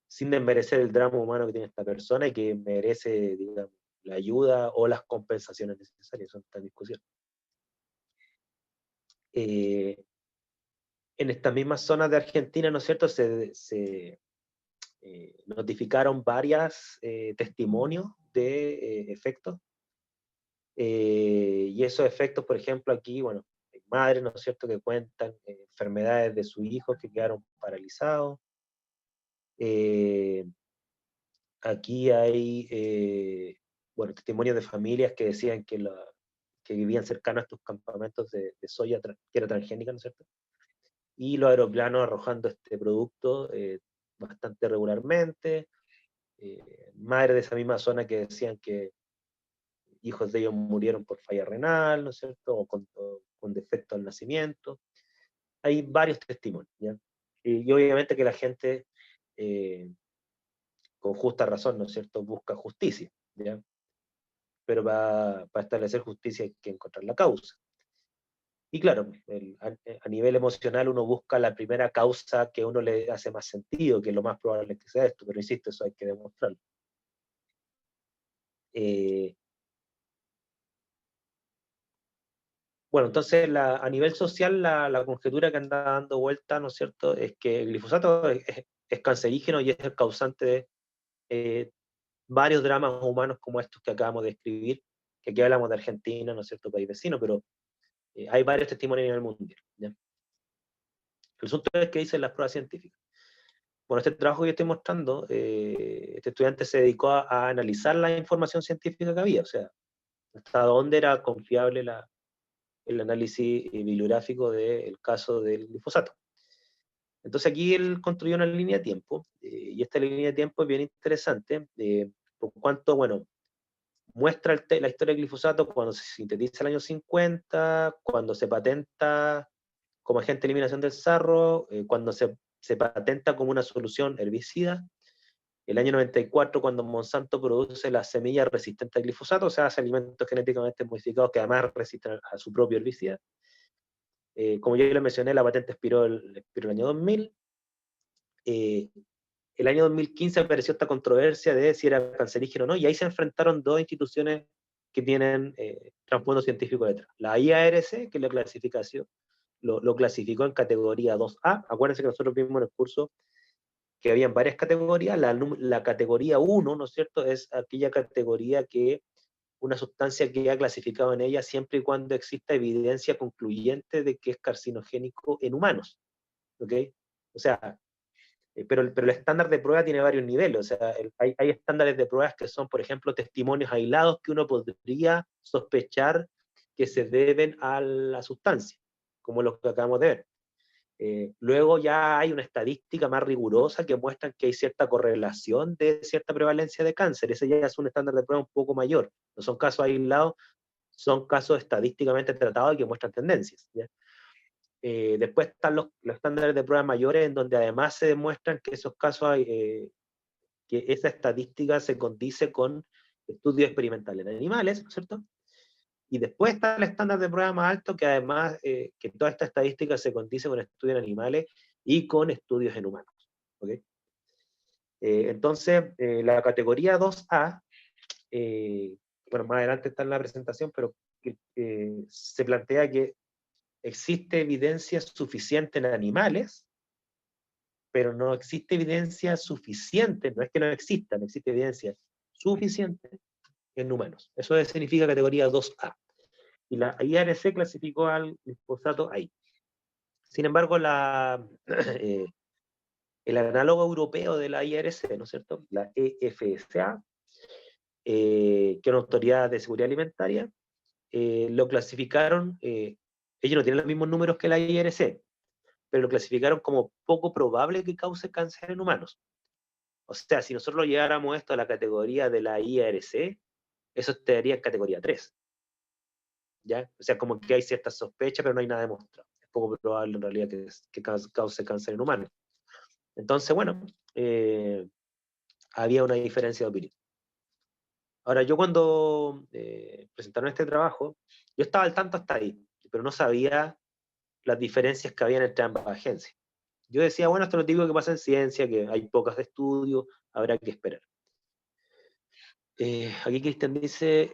Sin desmerecer el drama humano que tiene esta persona y que merece, digamos, la ayuda o las compensaciones necesarias, son esta discusión. En estas mismas zonas de Argentina, ¿no es cierto?, se notificaron varios testimonios de efectos. Y esos efectos, por ejemplo, aquí, bueno, hay madres, ¿no es cierto?, que cuentan enfermedades de sus hijos que quedaron paralizados. Aquí hay, bueno, testimonios de familias que decían que vivían cercanos a estos campamentos de soya que era transgénica, ¿no es cierto? Y los aeroplanos arrojando este producto bastante regularmente. Madres de esa misma zona que decían que hijos de ellos murieron por falla renal, ¿no es cierto? O con defecto al nacimiento. Hay varios testimonios, ¿ya? Y obviamente que la gente, con justa razón, ¿no es cierto?, busca justicia, ¿ya? Pero para establecer justicia hay que encontrar la causa. Y claro, a nivel emocional uno busca la primera causa que a uno le hace más sentido, que lo más probable es que sea esto, pero insisto, eso hay que demostrarlo. Eh, bueno, entonces a nivel social la conjetura que anda dando vuelta, ¿no es cierto?, es que el glifosato es cancerígeno y es el causante de varios dramas humanos como estos que acabamos de escribir, que aquí hablamos de Argentina, ¿no es cierto?, país vecino, pero hay varios testimonios a nivel mundial, ¿ya? El asunto es que dicen las pruebas científicas. Bueno, este trabajo que yo estoy mostrando, este estudiante se dedicó a analizar la información científica que había, o sea, hasta dónde era confiable el análisis bibliográfico del caso del glifosato. Entonces aquí él construyó una línea de tiempo, y esta línea de tiempo es bien interesante, por cuanto, bueno, muestra la historia del glifosato cuando se sintetiza el año 50, cuando se patenta como agente de eliminación del sarro, cuando se patenta como una solución herbicida, el año 94 cuando Monsanto produce las semillas resistentes al glifosato, o sea, hace alimentos genéticamente modificados que además resisten a su propio herbicida. Como yo les mencioné, la patente expiró el año 2000. El año 2015 apareció esta controversia de si era cancerígeno o no, y ahí se enfrentaron dos instituciones que tienen trasfondo científico detrás. La IARC, que es la clasificación, lo clasificó en categoría 2A. Acuérdense que nosotros vimos en el curso que habían varias categorías. La categoría 1, ¿no es cierto?, es aquella categoría que una sustancia que ha clasificado en ella siempre y cuando exista evidencia concluyente de que es carcinogénico en humanos. ¿Ok? O sea, pero el estándar de prueba tiene varios niveles. O sea, hay estándares de pruebas que son, por ejemplo, testimonios aislados que uno podría sospechar que se deben a la sustancia, como los que acabamos de ver. Luego ya hay una estadística más rigurosa que muestra que hay cierta correlación de cierta prevalencia de cáncer. Ese ya es un estándar de prueba un poco mayor. No son casos aislados, son casos estadísticamente tratados y que muestran tendencias, ¿ya? Después están los estándares de prueba mayores, en donde además se demuestran que esos casos, que esa estadística se condice con estudios experimentales en animales, ¿no es cierto? Y después está el estándar de prueba más alto, que además, que toda esta estadística se condice con estudios en animales y con estudios en humanos. ¿Okay? Entonces, la categoría 2A, bueno, más adelante está en la presentación, pero se plantea que existe evidencia suficiente en animales, pero no existe evidencia suficiente, no es que no exista, no existe evidencia suficiente en humanos. Eso significa categoría 2A. Y la IARC clasificó al glifosato ahí. Sin embargo, el análogo europeo de la IARC, ¿no es cierto?, la EFSA, que es una autoridad de seguridad alimentaria, lo clasificaron, ellos no tienen los mismos números que la IRC, pero lo clasificaron como poco probable que cause cáncer en humanos. O sea, si nosotros lo lleváramos esto a la categoría de la IRC, eso estaría en categoría 3. ¿Ya? O sea, como que hay cierta sospecha, pero no hay nada demostrado. Es poco probable en realidad que cause cáncer en humanos. Entonces, bueno, había una diferencia de opinión. Ahora, yo cuando presentaron este trabajo, yo estaba al tanto hasta ahí, pero no sabía las diferencias que había entre ambas agencias. Yo decía, bueno, esto es lo típico que pasa en ciencia, que hay pocas de estudios, habrá que esperar. Aquí Cristian dice,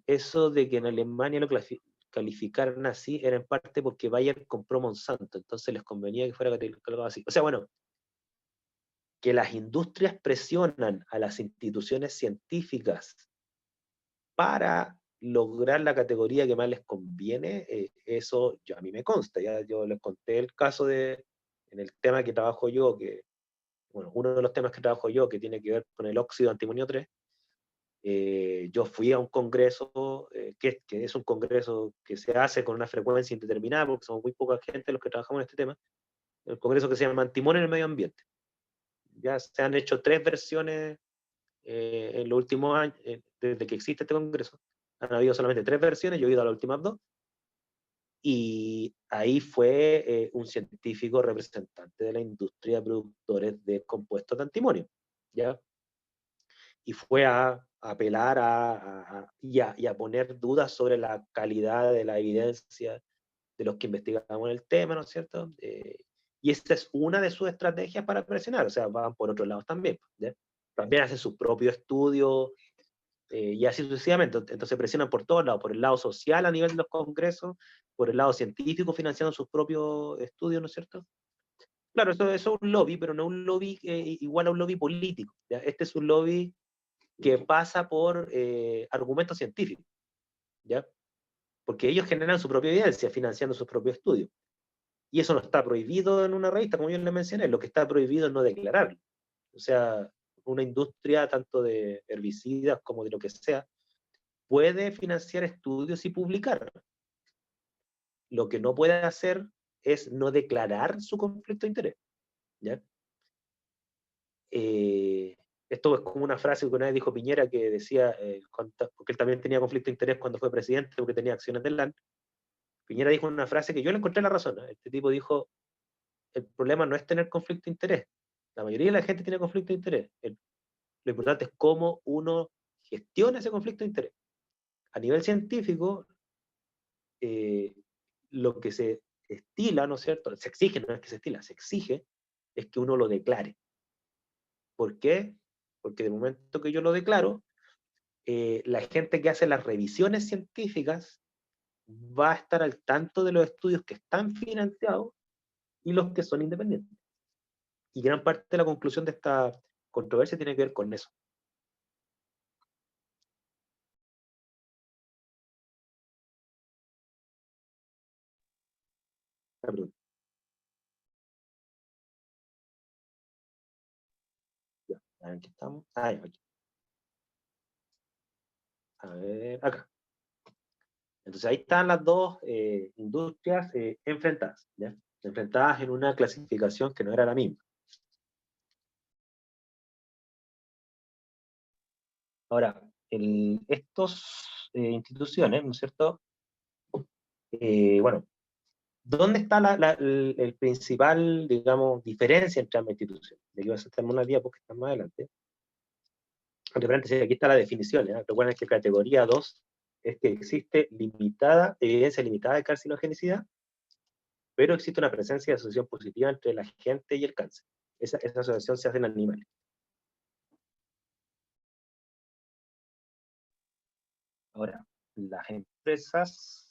eso de que en Alemania lo calificaran así era en parte porque Bayer compró Monsanto, entonces les convenía que fuera catalogado así. O sea, bueno, que las industrias presionan a las instituciones científicas para lograr la categoría que más les conviene, eso a mí me consta. Ya yo les conté el caso en el tema que trabajo yo, que, bueno, uno de los temas que trabajo yo, que tiene que ver con el óxido de antimonio 3, yo fui a un congreso, que es un congreso que se hace con una frecuencia indeterminada, porque somos muy poca gente los que trabajamos en este tema, el congreso que se llama Antimonio en el Medio Ambiente. Ya se han hecho 3 versiones en los últimos años, desde que existe este congreso. Han habido solamente 3 versiones, yo he ido a las últimas 2, y ahí fue un científico representante de la industria de productores de compuestos de antimonio, ¿ya? Y fue a apelar y a poner dudas sobre la calidad de la evidencia de los que investigamos el tema, ¿no es cierto? Y esta es una de sus estrategias para presionar, o sea, van por otros lados también, ¿ya? También hacen sus propios estudios, y así sucesivamente. Entonces presionan por todos lados, por el lado social a nivel de los congresos, por el lado científico financiando sus propios estudios, ¿no es cierto? Claro, eso es un lobby, pero no un lobby igual a un lobby político, ¿ya? Este es un lobby que pasa por argumentos científicos, ¿ya? Porque ellos generan su propia evidencia financiando sus propios estudios. Y eso no está prohibido en una revista, como yo les mencioné, lo que está prohibido es no declararlo. O sea, una industria tanto de herbicidas como de lo que sea, puede financiar estudios y publicar. Lo que no puede hacer es no declarar su conflicto de interés, ¿ya? Esto es como una frase que una vez dijo Piñera, que decía, porque él también tenía conflicto de interés cuando fue presidente, porque tenía acciones del LAN. Piñera dijo una frase que yo le encontré la razón, ¿eh? Este tipo dijo, el problema no es tener conflicto de interés. La mayoría de la gente tiene conflicto de interés. Lo importante es cómo uno gestiona ese conflicto de interés. A nivel científico, lo que se estila, ¿no es cierto? Se exige, no es que se estila, se exige, es que uno lo declare. ¿Por qué? Porque de momento que yo lo declaro, la gente que hace las revisiones científicas va a estar al tanto de los estudios que están financiados y los que son independientes. Y gran parte de la conclusión de esta controversia tiene que ver con eso. Ya, a ver, aquí estamos. Ah, ya, aquí. A ver, acá. Entonces ahí están las dos industrias enfrentadas, ¿ya? Enfrentadas en una clasificación que no era la misma. Ahora, estas instituciones, ¿no es cierto? Bueno, ¿dónde está el principal, digamos, diferencia entre ambas instituciones? De aquí vas a estar en una diapositiva que está más adelante. Aquí está la definición, ¿eh? Recuerden que categoría 2 es que existe evidencia limitada de carcinogenicidad, pero existe una presencia de asociación positiva entre la gente y el cáncer. Esa asociación se hace en animales. Ahora, las empresas...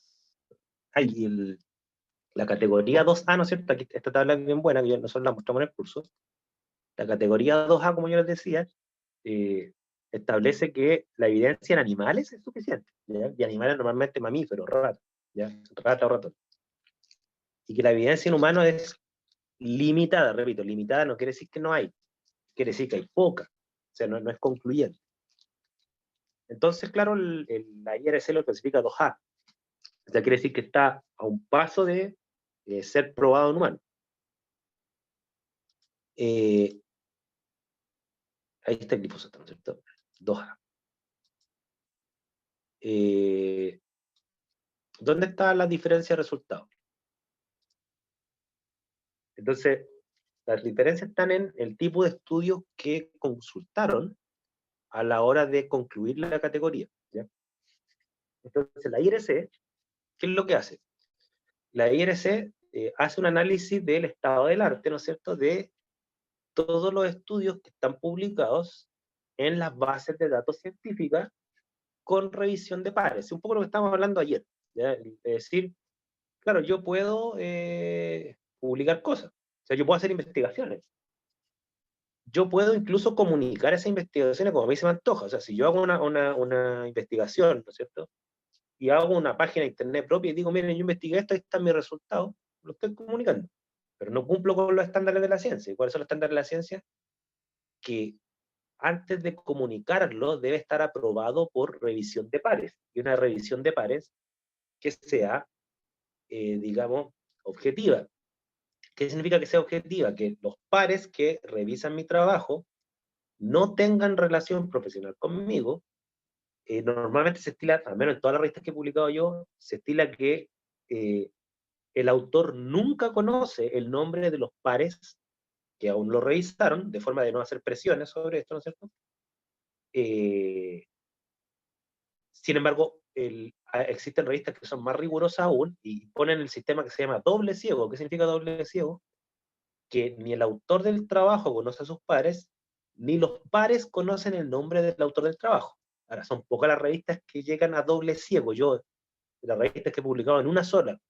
la categoría 2A, ¿no es cierto? Aquí esta tabla es bien buena, que nosotros la mostramos en el curso. La categoría 2A, como yo les decía, establece que la evidencia en animales es suficiente, ¿ya? Y animales normalmente mamíferos, ratas, ¿ya? Rata o ratón. Y que la evidencia en humanos es limitada, repito, limitada no quiere decir que no hay, quiere decir que hay poca, o sea, no es concluyente. Entonces, claro, la IRC lo clasifica 2A. O sea, quiere decir que está a un paso de ser probado en humano. Ahí está el glifosato, ¿no es cierto? 2A. ¿Dónde está la diferencia de resultados? Entonces, las diferencias están en el tipo de estudios que consultaron a la hora de concluir la categoría, ¿ya? Entonces, la IRC, ¿qué es lo que hace? La IRC hace un análisis del estado del arte, ¿no es cierto?, de todos los estudios que están publicados en las bases de datos científicas con revisión de pares. Un poco lo que estábamos hablando ayer, ¿ya? Es decir, claro, yo puedo publicar cosas, o sea, yo puedo hacer investigaciones, yo puedo incluso comunicar esas investigaciones como a mí se me antoja. O sea, si yo hago una investigación, ¿no es cierto? Y hago una página de internet propia y digo, miren, yo investigué esto, ahí están mis resultados, lo estoy comunicando. Pero no cumplo con los estándares de la ciencia. ¿Y cuáles son los estándares de la ciencia? Que antes de comunicarlo debe estar aprobado por revisión de pares. Y una revisión de pares que sea, digamos, objetiva. ¿Qué significa que sea objetiva? Que los pares que revisan mi trabajo no tengan relación profesional conmigo. Normalmente se estila, al menos en todas las revistas que he publicado yo, se estila que el autor nunca conoce el nombre de los pares que aún lo revisaron, de forma de no hacer presiones sobre esto, ¿no es cierto? Sin embargo, existen revistas que son más rigurosas aún y ponen el sistema que se llama doble ciego. ¿Qué significa doble ciego? Que ni el autor del trabajo conoce a sus pares, ni los pares conocen el nombre del autor del trabajo. Ahora, son pocas las revistas que llegan a doble ciego. Yo, de las revistas que he publicado en una sola,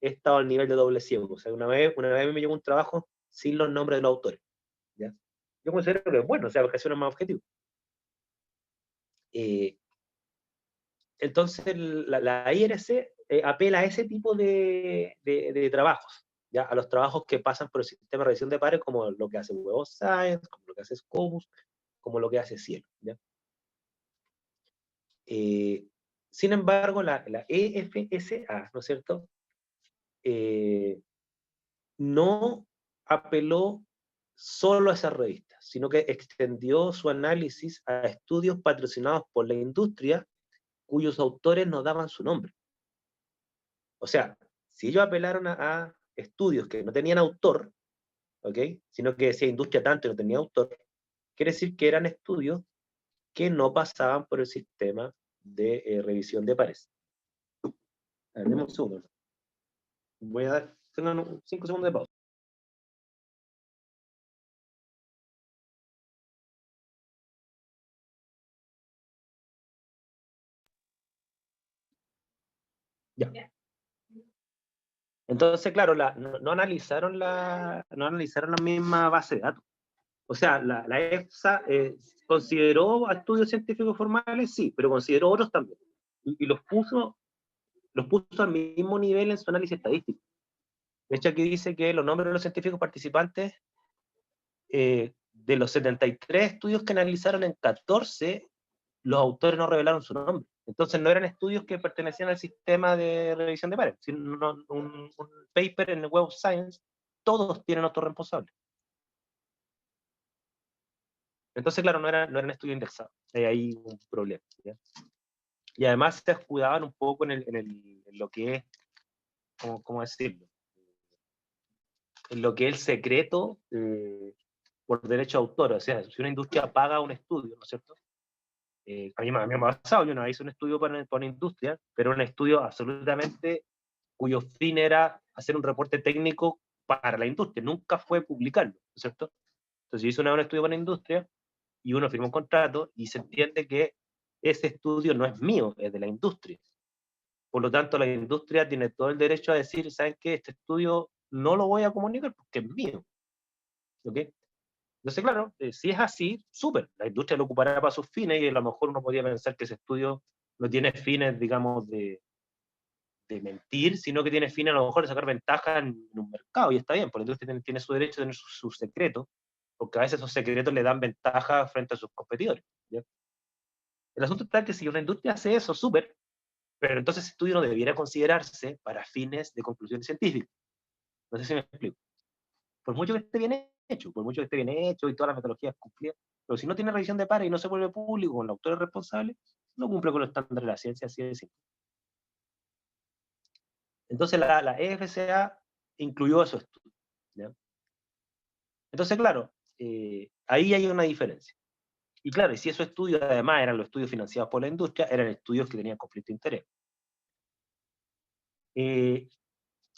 he estado al nivel de doble ciego. O sea, una vez me llegó un trabajo sin los nombres de los autores, ¿ya? Yo considero que es bueno, o sea, porque así uno es más objetivo. Eh, entonces, la IRC apela a ese tipo de trabajos, ¿ya? A los trabajos que pasan por el sistema de revisión de pares, como lo que hace Web of Science, como lo que hace Scopus, como lo que hace Cielo, ¿ya? Sin embargo, la EFSA, ¿no es cierto?, no apeló solo a esas revistas, sino que extendió su análisis a estudios patrocinados por la industria cuyos autores no daban su nombre. O sea, si ellos apelaron a estudios que no tenían autor, ¿ok?, sino que decía industria tanto y no tenía autor, quiere decir que eran estudios que no pasaban por el sistema de revisión de pares. A ver, demos un segundo. Voy a dar, tengan 5 segundos de pausa. Ya. Entonces, claro, no analizaron la misma base de datos. O sea, la EFSA consideró a estudios científicos formales, sí, pero consideró otros también. Y los puso al mismo nivel en su análisis estadístico. De hecho, aquí dice que los nombres de los científicos participantes, de los 73 estudios que analizaron, en 14 los autores no revelaron su nombre. Entonces no eran estudios que pertenecían al sistema de revisión de pares, sino un paper en el Web of Science, todos tienen otro responsable. Entonces, claro, no eran estudios indexados. Hay ahí un problema, ¿ya? Y además se escudaban un poco en lo que es, ¿cómo decirlo? En lo que es el secreto por derecho de autor. O sea, si una industria paga un estudio, ¿no es cierto? A mí me ha pasado, yo no hice un estudio para una industria, pero un estudio absolutamente cuyo fin era hacer un reporte técnico para la industria, nunca fue publicarlo, ¿no es cierto? Entonces yo hice un estudio para la industria y uno firma un contrato y se entiende que ese estudio no es mío, es de la industria. Por lo tanto, la industria tiene todo el derecho a decir, ¿saben qué? Este estudio no lo voy a comunicar porque es mío. ¿Ok? Entonces, claro, si es así, súper. La industria lo ocupará para sus fines y a lo mejor uno podría pensar que ese estudio no tiene fines, digamos, de mentir, sino que tiene fines a lo mejor de sacar ventaja en un mercado, y está bien, porque la industria tiene su derecho a tener sus secretos, porque a veces esos secretos le dan ventaja frente a sus competidores, ¿ya? El asunto está que si una industria hace eso, súper, pero entonces ese estudio no debiera considerarse para fines de conclusiones científicas. No sé si me explico. Por mucho que esté bien hecho, por mucho que esté bien hecho y todas las metodologías cumplidas, pero si no tiene revisión de pares y no se vuelve público con el autor responsable, no cumple con los estándares de la ciencia, así de simple. Entonces la EFCA incluyó esos estudios, ¿ya? Entonces, claro, ahí hay una diferencia. Y claro, y si esos estudios además eran los estudios financiados por la industria, eran estudios que tenían conflicto de interés.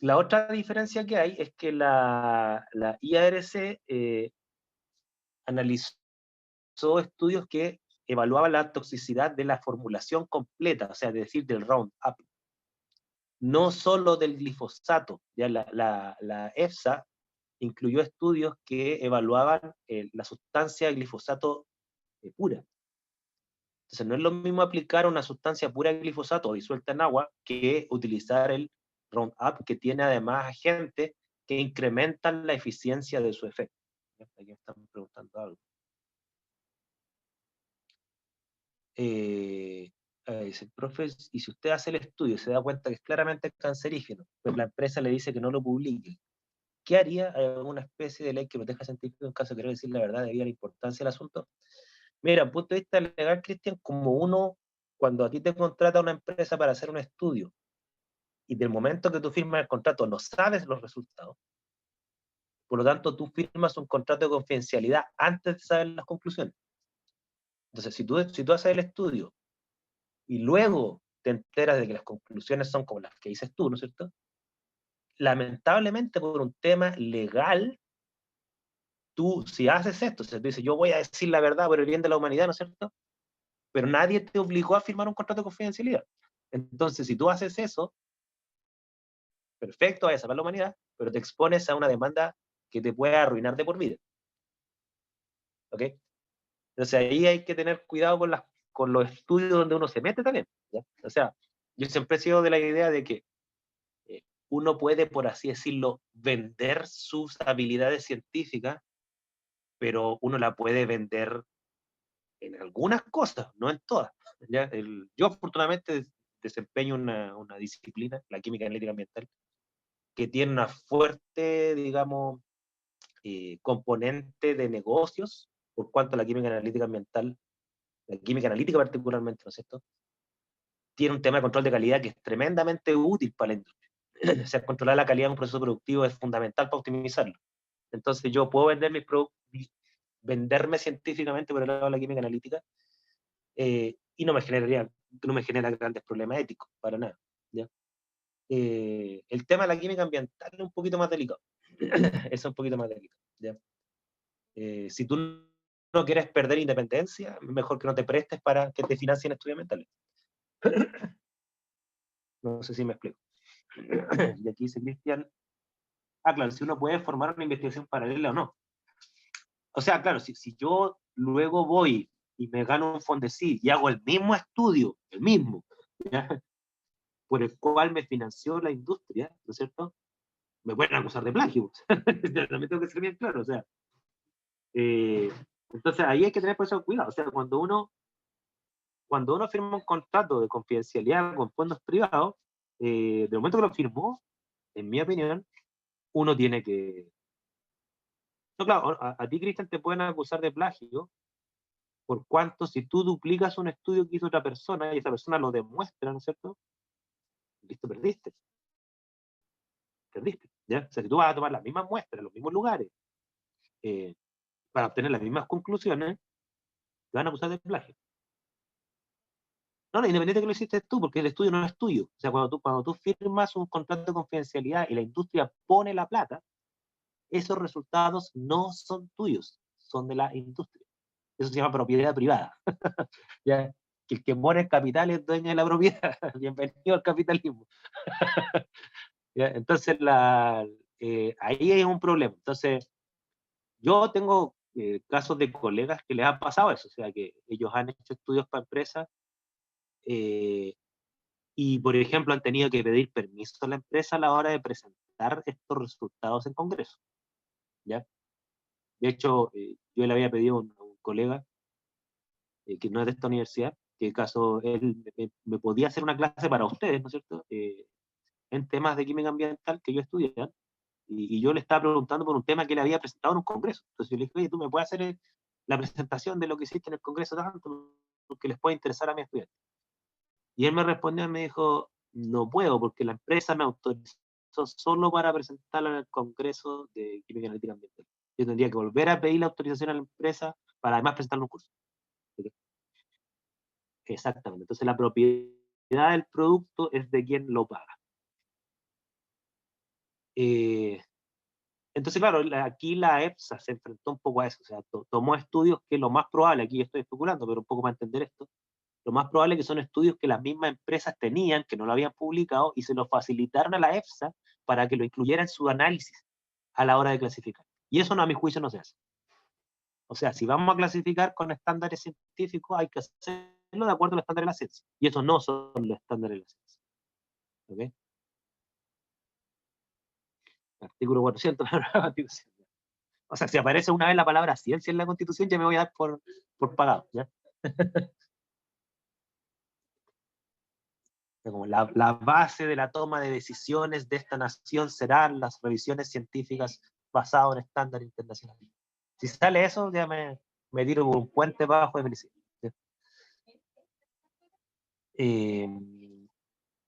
La otra diferencia que hay es que la IARC analizó estudios que evaluaban la toxicidad de la formulación completa, o sea, es decir, del Roundup, no solo del glifosato. Ya la EFSA incluyó estudios que evaluaban la sustancia glifosato pura. Entonces, no es lo mismo aplicar una sustancia pura de glifosato disuelta en agua que utilizar el Roundup, que tiene además agentes que incrementan la eficiencia de su efecto. Aquí me están preguntando algo. Dice, profe, y si usted hace el estudio y se da cuenta que es claramente cancerígeno, pero la empresa le dice que no lo publique, ¿qué haría? ¿Hay alguna especie de ley que proteja al científico en caso de querer decir la verdad debido a la importancia del asunto? Mira, desde el punto de vista legal, Cristian, como uno, cuando a ti te contrata una empresa para hacer un estudio, y del momento que tú firmas el contrato no sabes los resultados, por lo tanto tú firmas un contrato de confidencialidad antes de saber las conclusiones. Entonces, si tú haces el estudio y luego te enteras de que las conclusiones son como las que dices tú, ¿no es cierto? Lamentablemente, por un tema legal, tú, si haces esto, o sea, tú dices, yo voy a decir la verdad por el bien de la humanidad, ¿no es cierto? Pero nadie te obligó a firmar un contrato de confidencialidad. Entonces, si tú haces eso, perfecto, vas a salvar la humanidad, pero te expones a una demanda que te puede arruinar de por vida. ¿Ok? Entonces, ahí hay que tener cuidado con los estudios donde uno se mete también. ¿Ya? O sea, yo siempre he sido de la idea de que uno puede, por así decirlo, vender sus habilidades científicas, pero uno la puede vender en algunas cosas, no en todas. ¿Ya? Yo afortunadamente desempeño una disciplina, la química analítica ambiental, que tiene una fuerte, digamos, componente de negocios, por cuanto la química analítica ambiental, la química analítica particularmente, ¿no es cierto?, tiene un tema de control de calidad que es tremendamente útil para la industria. O sea, controlar la calidad de un proceso productivo es fundamental para optimizarlo. Entonces yo puedo vender mis productos, venderme científicamente por el lado de la química analítica, y no me genera grandes problemas éticos, para nada. ¿Ya? El tema de la química ambiental es un poquito más delicado. Es un poquito más delicado. ¿Ya? Si tú no quieres perder independencia, mejor que no te prestes para que te financien estudios ambientales. No sé si me explico. Y aquí dice Cristian, claro, si uno puede formar una investigación paralela o no. O sea, claro, si yo luego voy y me gano un Fondesit y hago el mismo estudio, el mismo, ¿ya?, por el cual me financió la industria, ¿no es cierto?, me pueden acusar de plagio. También tengo que ser bien claro, o sea. Eh, entonces ahí hay que tener por eso cuidado. O sea, cuando uno firma un contrato de confidencialidad con fondos privados, del momento que lo firmó, en mi opinión, uno tiene que... No, claro, a ti, Cristian, te pueden acusar de plagio por cuanto si tú duplicas un estudio que hizo otra persona y esa persona lo demuestra, ¿no es cierto? Listo, perdiste, ¿ya? O sea, si tú vas a tomar las mismas muestras, los mismos lugares, eh, para obtener las mismas conclusiones, te van a acusar de plagio. No, no, independiente de que lo hiciste tú, porque el estudio no es tuyo. O sea, cuando tú firmas un contrato de confidencialidad y la industria pone la plata, esos resultados no son tuyos, son de la industria. Eso se llama propiedad privada. ¿Ya? Que el que pone el capital es dueño de la propiedad. Bienvenido al capitalismo. ¿Ya? Entonces, ahí hay un problema. Entonces, yo tengo casos de colegas que les ha pasado eso, o sea, que ellos han hecho estudios para empresas, eh, y, por ejemplo, han tenido que pedir permiso a la empresa a la hora de presentar estos resultados en Congreso. ¿Ya? De hecho, yo le había pedido a un colega que no es de esta universidad, que caso él me podía hacer una clase para ustedes, ¿no es cierto? En temas de química ambiental que yo estudié, y yo le estaba preguntando por un tema que él había presentado en un congreso. Entonces yo le dije, oye, ¿tú me puedes hacer la presentación de lo que hiciste en el congreso tanto? Porque les puede interesar a mis estudiantes. Y él me respondió y me dijo, no puedo, porque la empresa me autorizó solo para presentarla en el congreso de química analítica ambiental. Yo tendría que volver a pedir la autorización a la empresa para además presentar un curso. Exactamente. Entonces la propiedad del producto es de quien lo paga. Entonces, claro, aquí la EFSA se enfrentó un poco a eso, o sea, tomó estudios que lo más probable, aquí estoy especulando, pero un poco para entender esto, lo más probable que son estudios que las mismas empresas tenían, que no lo habían publicado, y se lo facilitaron a la EFSA para que lo incluyera en su análisis a la hora de clasificar. Y eso, no, a mi juicio, no se hace. O sea, si vamos a clasificar con estándares científicos, hay que hacerlo de acuerdo a los estándares de la ciencia. Y esos no son los estándares de la ciencia. ¿Okay? Artículo 400 de la nueva Constitución. O sea, si aparece una vez la palabra ciencia en la Constitución, ya me voy a dar por pagado, ¿ya? Como la base de la toma de decisiones de esta nación serán las revisiones científicas basadas en estándares internacionales. Si sale eso, ya me tiro por un puente bajo de felicidad. ¿Sí?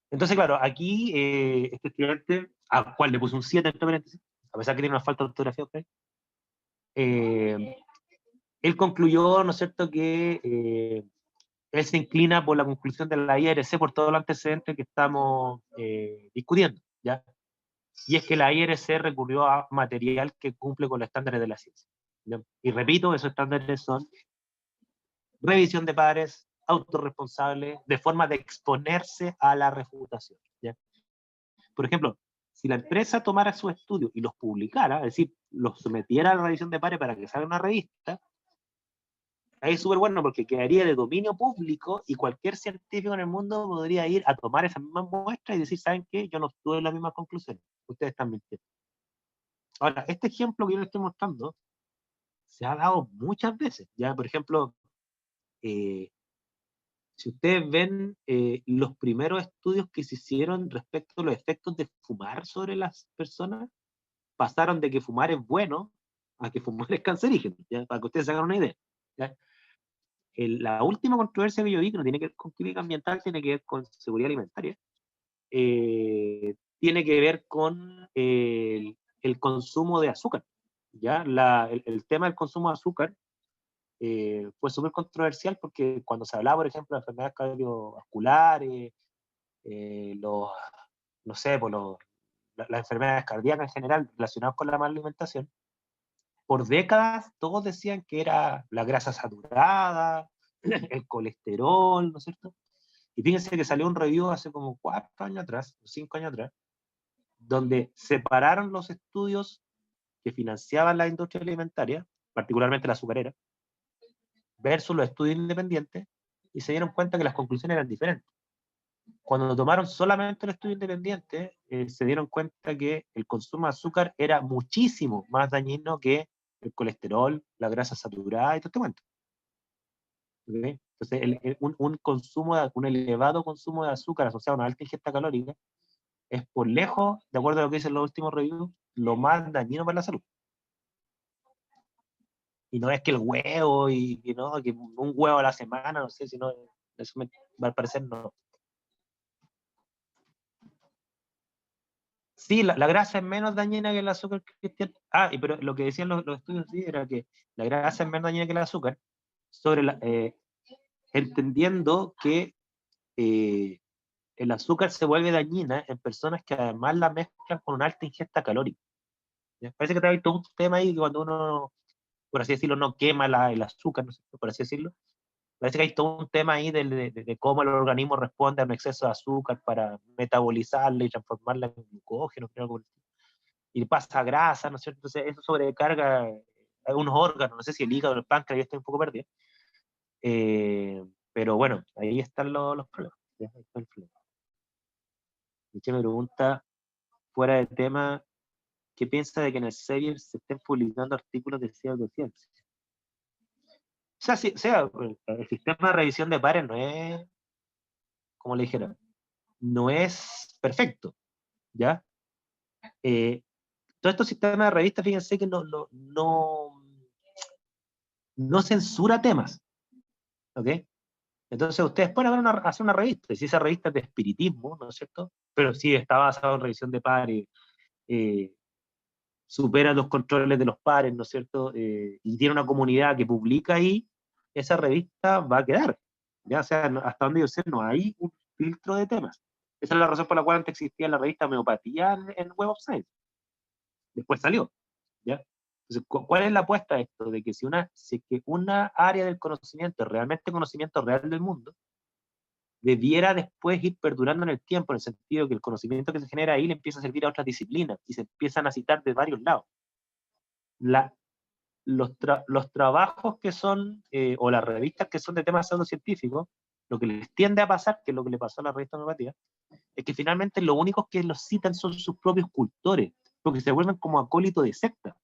Entonces, claro, aquí este estudiante, al cual le puse un 7 entre paréntesis, a pesar que tiene una falta de ortografía, él concluyó, ¿no es cierto?, que él se inclina por la conclusión de la IRC por todo el antecedente que estamos discutiendo, ¿ya? Y es que la IRC recurrió a material que cumple con los estándares de la ciencia, ¿ya? Y repito, esos estándares son revisión de pares, autorresponsable, de forma de exponerse a la refutación, ¿ya? Por ejemplo, si la empresa tomara su estudio y los publicara, es decir, los sometiera a la revisión de pares para que salga una revista, ahí es súper bueno porque quedaría de dominio público y cualquier científico en el mundo podría ir a tomar esa misma muestra y decir, ¿saben qué? Yo no tuve las mismas conclusiones. Ustedes están mintiendo. Ahora, este ejemplo que yo les estoy mostrando se ha dado muchas veces. Ya, por ejemplo, si ustedes ven los primeros estudios que se hicieron respecto a los efectos de fumar sobre las personas, pasaron de que fumar es bueno a que fumar es cancerígeno, ¿ya? Para que ustedes se hagan una idea. ¿Ya? La última controversia que yo vi, que no tiene que ver con química ambiental, tiene que ver con seguridad alimentaria, tiene que ver con el consumo de azúcar. ¿Ya? El tema del consumo de azúcar fue súper controversial porque cuando se hablaba, por ejemplo, de enfermedades cardiovasculares, los, no sé, por las enfermedades cardíacas en general relacionadas con la mala alimentación, por décadas todos decían que era la grasa saturada, el colesterol, ¿no es cierto? Y fíjense que salió un review hace como 4 años atrás, 5 años atrás, donde separaron los estudios que financiaban la industria alimentaria, particularmente la azucarera, versus los estudios independientes, y se dieron cuenta que las conclusiones eran diferentes. Cuando tomaron solamente el estudio independiente, se dieron cuenta que el consumo de azúcar era muchísimo más dañino que el colesterol, la grasa saturada y todo este cuento. ¿Okay? Entonces, un elevado consumo de azúcar asociado a una alta ingesta calórica es por lejos, de acuerdo a lo que dicen los últimos reviews, lo más dañino para la salud. Y no es que el huevo, y no, que un huevo a la semana, no sé, sino eso al parecer no. Sí, la grasa es menos dañina que el azúcar cristiano. Pero lo que decían los estudios sí, era que la grasa es menos dañina que el azúcar, entendiendo que el azúcar se vuelve dañina en personas que además la mezclan con una alta ingesta calórica. ¿Ya? Parece que hay todo un tema ahí que cuando uno, por así decirlo, no quema el azúcar, ¿no? Por así decirlo. Parece que hay todo un tema ahí de cómo el organismo responde a un exceso de azúcar para metabolizarla y transformarla en glucógeno, y pasa grasa, ¿no es cierto? Entonces eso sobrecarga algunos órganos, no sé si el hígado o el páncreas, ya estoy un poco perdido. Pero bueno, ahí están los problemas. ¿Ya? Ahí está el problema. Michelle me pregunta, fuera de tema, ¿qué piensa de que en el Elsevier se estén publicando artículos de pseudociencia? sea, sí, o sea, el sistema de revisión de pares no es, como le dijera, no es perfecto, ¿ya? Todos estos sistemas de revistas, fíjense que no censura temas, ¿ok? Entonces ustedes pueden hacer una revista, y si esa revista es de espiritismo, ¿no es cierto? Pero sí está basada en revisión de pares, eh, supera los controles de los pares, ¿no es cierto? Y tiene una comunidad que publica ahí, esa revista va a quedar. Ya, o sea, hasta donde yo sé, no hay un filtro de temas. Esa es la razón por la cual antes existía la revista Homeopatía en Web of Science. Después salió, ¿ya? Entonces, ¿cuál es la apuesta a esto? De que si que una área del conocimiento es realmente conocimiento real del mundo, debiera después ir perdurando en el tiempo, en el sentido que el conocimiento que se genera ahí le empieza a servir a otras disciplinas y se empiezan a citar de varios lados. La, los trabajos que son, o las revistas que son de temas pseudocientíficos, lo que les tiende a pasar, que es lo que le pasó a la revista Homeopatía, es que finalmente los únicos que los citan son sus propios cultores, porque se vuelven como acólitos de secta.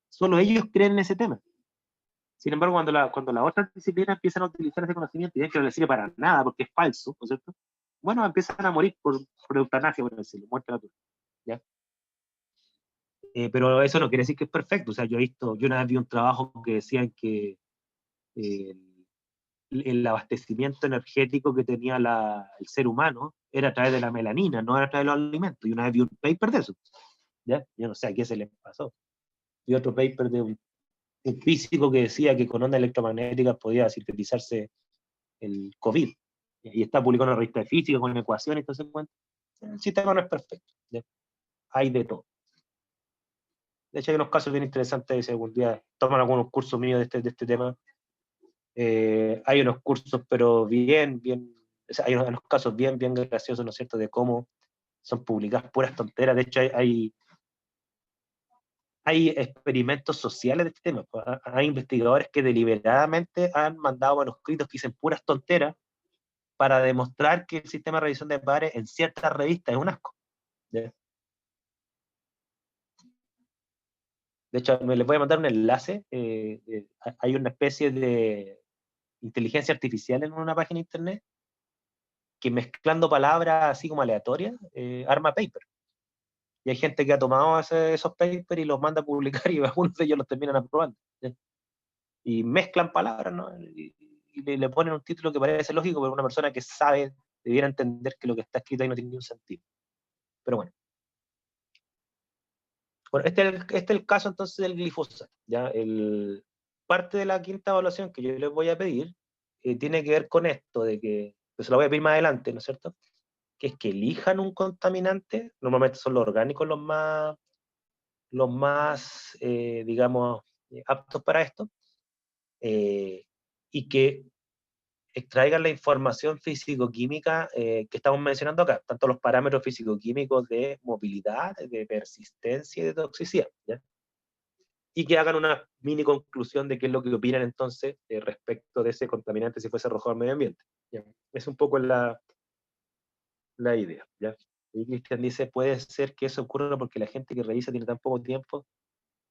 Solo ellos creen en ese tema. Sin embargo, cuando las otras disciplinas empiezan a utilizar ese conocimiento y ven que no les sirve para nada porque es falso, ¿no es cierto? Bueno, empiezan a morir por eutanasia, por decirlo, muerte natural. ¿Ya? Pero eso no quiere decir que es perfecto. O sea, yo una vez vi un trabajo que decían que el abastecimiento energético que tenía el ser humano era a través de la melanina, no era a través de los alimentos. Y una vez vi un paper de eso. ¿Ya? Yo no sé a qué se les pasó. Vi otro paper de un físico que decía que con ondas electromagnéticas podía sintetizarse el COVID. Y está publicado en una revista de física con ecuaciones, entonces el sistema no es perfecto. ¿Ya? Hay de todo. De hecho, hay unos casos bien interesantes, si algún día toman algunos cursos míos de este tema. Hay unos cursos, pero bien, o sea, hay unos casos bien graciosos, ¿no es cierto?, de cómo son publicadas puras tonteras. De hecho, hay experimentos sociales de este tema. Hay investigadores que deliberadamente han mandado manuscritos que dicen puras tonteras para demostrar que el sistema de revisión de pares en ciertas revistas es un asco. ¿Ya? De hecho, me les voy a mandar un enlace. Hay una especie de inteligencia artificial en una página de internet que mezclando palabras así como aleatorias, arma paper. Y hay gente que ha tomado esos papers y los manda a publicar y algunos de ellos los terminan aprobando. ¿Sí? Y mezclan palabras, ¿no? Y le ponen un título que parece lógico, pero una persona que sabe debiera entender que lo que está escrito ahí no tiene ningún sentido. Pero bueno. Bueno, este es el caso entonces del glifosato. ¿Ya? Parte de la quinta evaluación que yo les voy a pedir tiene que ver con esto, de que se lo voy a pedir más adelante, ¿no es cierto? Que es que elijan un contaminante, normalmente son los orgánicos los más digamos, aptos para esto, y que extraigan la información físico-química que estamos mencionando acá, tanto los parámetros físico-químicos de movilidad, de persistencia y de toxicidad, ¿ya? Y que hagan una mini conclusión de qué es lo que opinan entonces respecto de ese contaminante si fuese arrojado al medio ambiente. ¿Ya? Es un poco la idea. ¿Ya? Y Cristian dice, puede ser que eso ocurra porque la gente que revisa tiene tan poco tiempo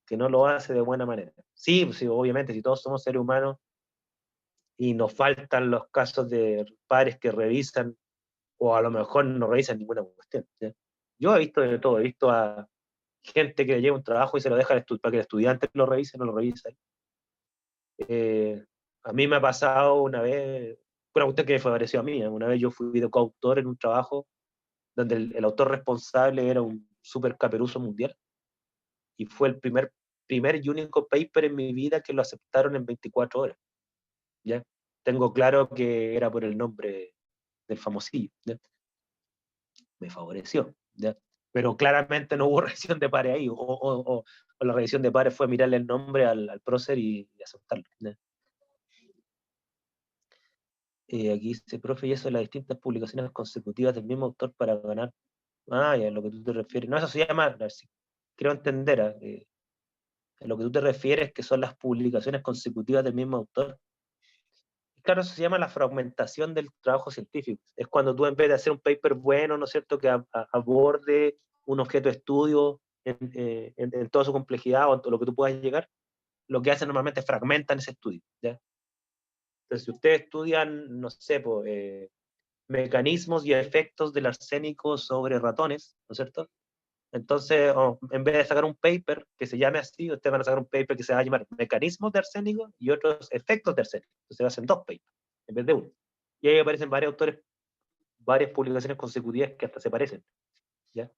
que no lo hace de buena manera. Sí, pues sí, obviamente, si todos somos seres humanos y nos faltan los casos de padres que revisan o a lo mejor no revisan ninguna cuestión. ¿Ya? Yo he visto de todo, he visto a gente que lleva un trabajo y se lo deja para que el estudiante lo revise, no lo revisa. A mí me ha pasado una vez, una cuestión que fue pareció a mí, una vez yo fui de coautor en un trabajo donde el autor responsable era un super caperuso mundial y fue el primer y único paper en mi vida que lo aceptaron en 24 horas. ¿Ya? Tengo claro que era por el nombre del famosillo. ¿Ya? Me favoreció. ¿Ya? Pero claramente no hubo revisión de pares ahí, o la revisión de pares fue mirarle el nombre al prócer y aceptarlo. ¿Ya? Aquí dice, profe, y eso de las distintas publicaciones consecutivas del mismo autor para ganar. Ah, ya, a lo que tú te refieres. No, eso se llama, a ver si quiero entender, a lo que tú te refieres que son las publicaciones consecutivas del mismo autor. Claro, eso se llama la fragmentación del trabajo científico. Es cuando tú en vez de hacer un paper bueno, ¿no es cierto?, que aborde un objeto de estudio en toda su complejidad o en todo lo que tú puedas llegar, lo que hacen normalmente es fragmentan ese estudio, ¿ya? Entonces, si ustedes estudian, no sé, mecanismos y efectos del arsénico sobre ratones, ¿no es cierto? Entonces, en vez de sacar un paper que se llame así, ustedes van a sacar un paper que se va a llamar mecanismos de arsénico y otros efectos de arsénico. Entonces hacen dos papers en vez de uno. Y ahí aparecen varios autores, varias publicaciones consecutivas que hasta se parecen, ¿ya?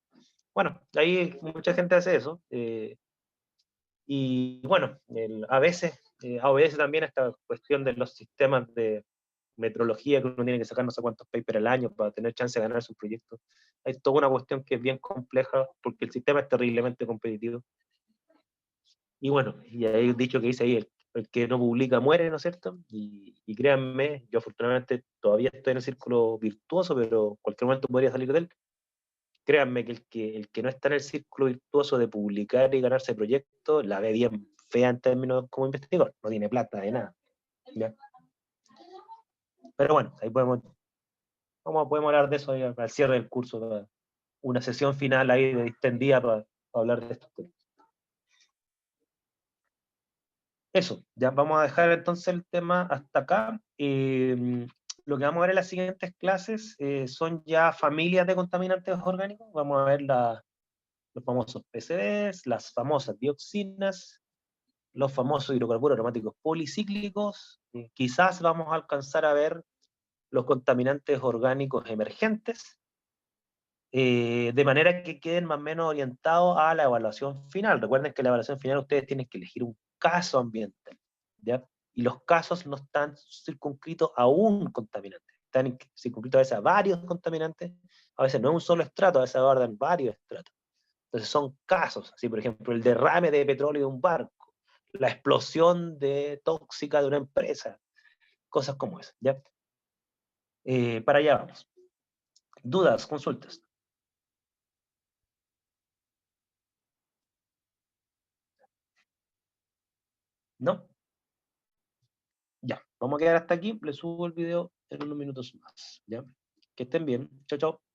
Bueno, ahí mucha gente hace eso. Y bueno, a veces obedece también a esta cuestión de los sistemas de metrología, que uno tiene que sacar no sé cuántos papers al año para tener chance de ganar su proyecto. Hay toda una cuestión que es bien compleja porque el sistema es terriblemente competitivo. Y bueno, y hay un dicho que dice ahí, el que no publica muere, ¿no es cierto? Y créanme, yo afortunadamente todavía estoy en el círculo virtuoso, pero en cualquier momento podría salir de él. Créanme que el que no está en el círculo virtuoso de publicar y ganarse proyectos, la ve bien fea en términos como investigador, no tiene plata de nada, ¿ya? Pero bueno, ahí podemos hablar de eso al cierre del curso, una sesión final ahí de distendida para hablar de estos temas. Eso, ya vamos a dejar entonces el tema hasta acá. Lo que vamos a ver en las siguientes clases son ya familias de contaminantes orgánicos. Vamos a ver los famosos PCBs, las famosas dioxinas, los famosos hidrocarburos aromáticos policíclicos. Quizás vamos a alcanzar a ver los contaminantes orgánicos emergentes, de manera que queden más o menos orientados a la evaluación final. Recuerden que en la evaluación final ustedes tienen que elegir un caso ambiental, ¿ya? Y los casos no están circunscritos a un contaminante, están circunscritos a veces a varios contaminantes, a veces no es un solo estrato, a veces abordan varios estratos. Entonces son casos, así por ejemplo el derrame de petróleo de un barco, la explosión tóxica de una empresa, cosas como esas, ¿ya? Para allá vamos. ¿Dudas, consultas? ¿No? Ya, vamos a quedar hasta aquí. Les subo el video en unos minutos más. ¿Ya? Que estén bien. Chao, chao.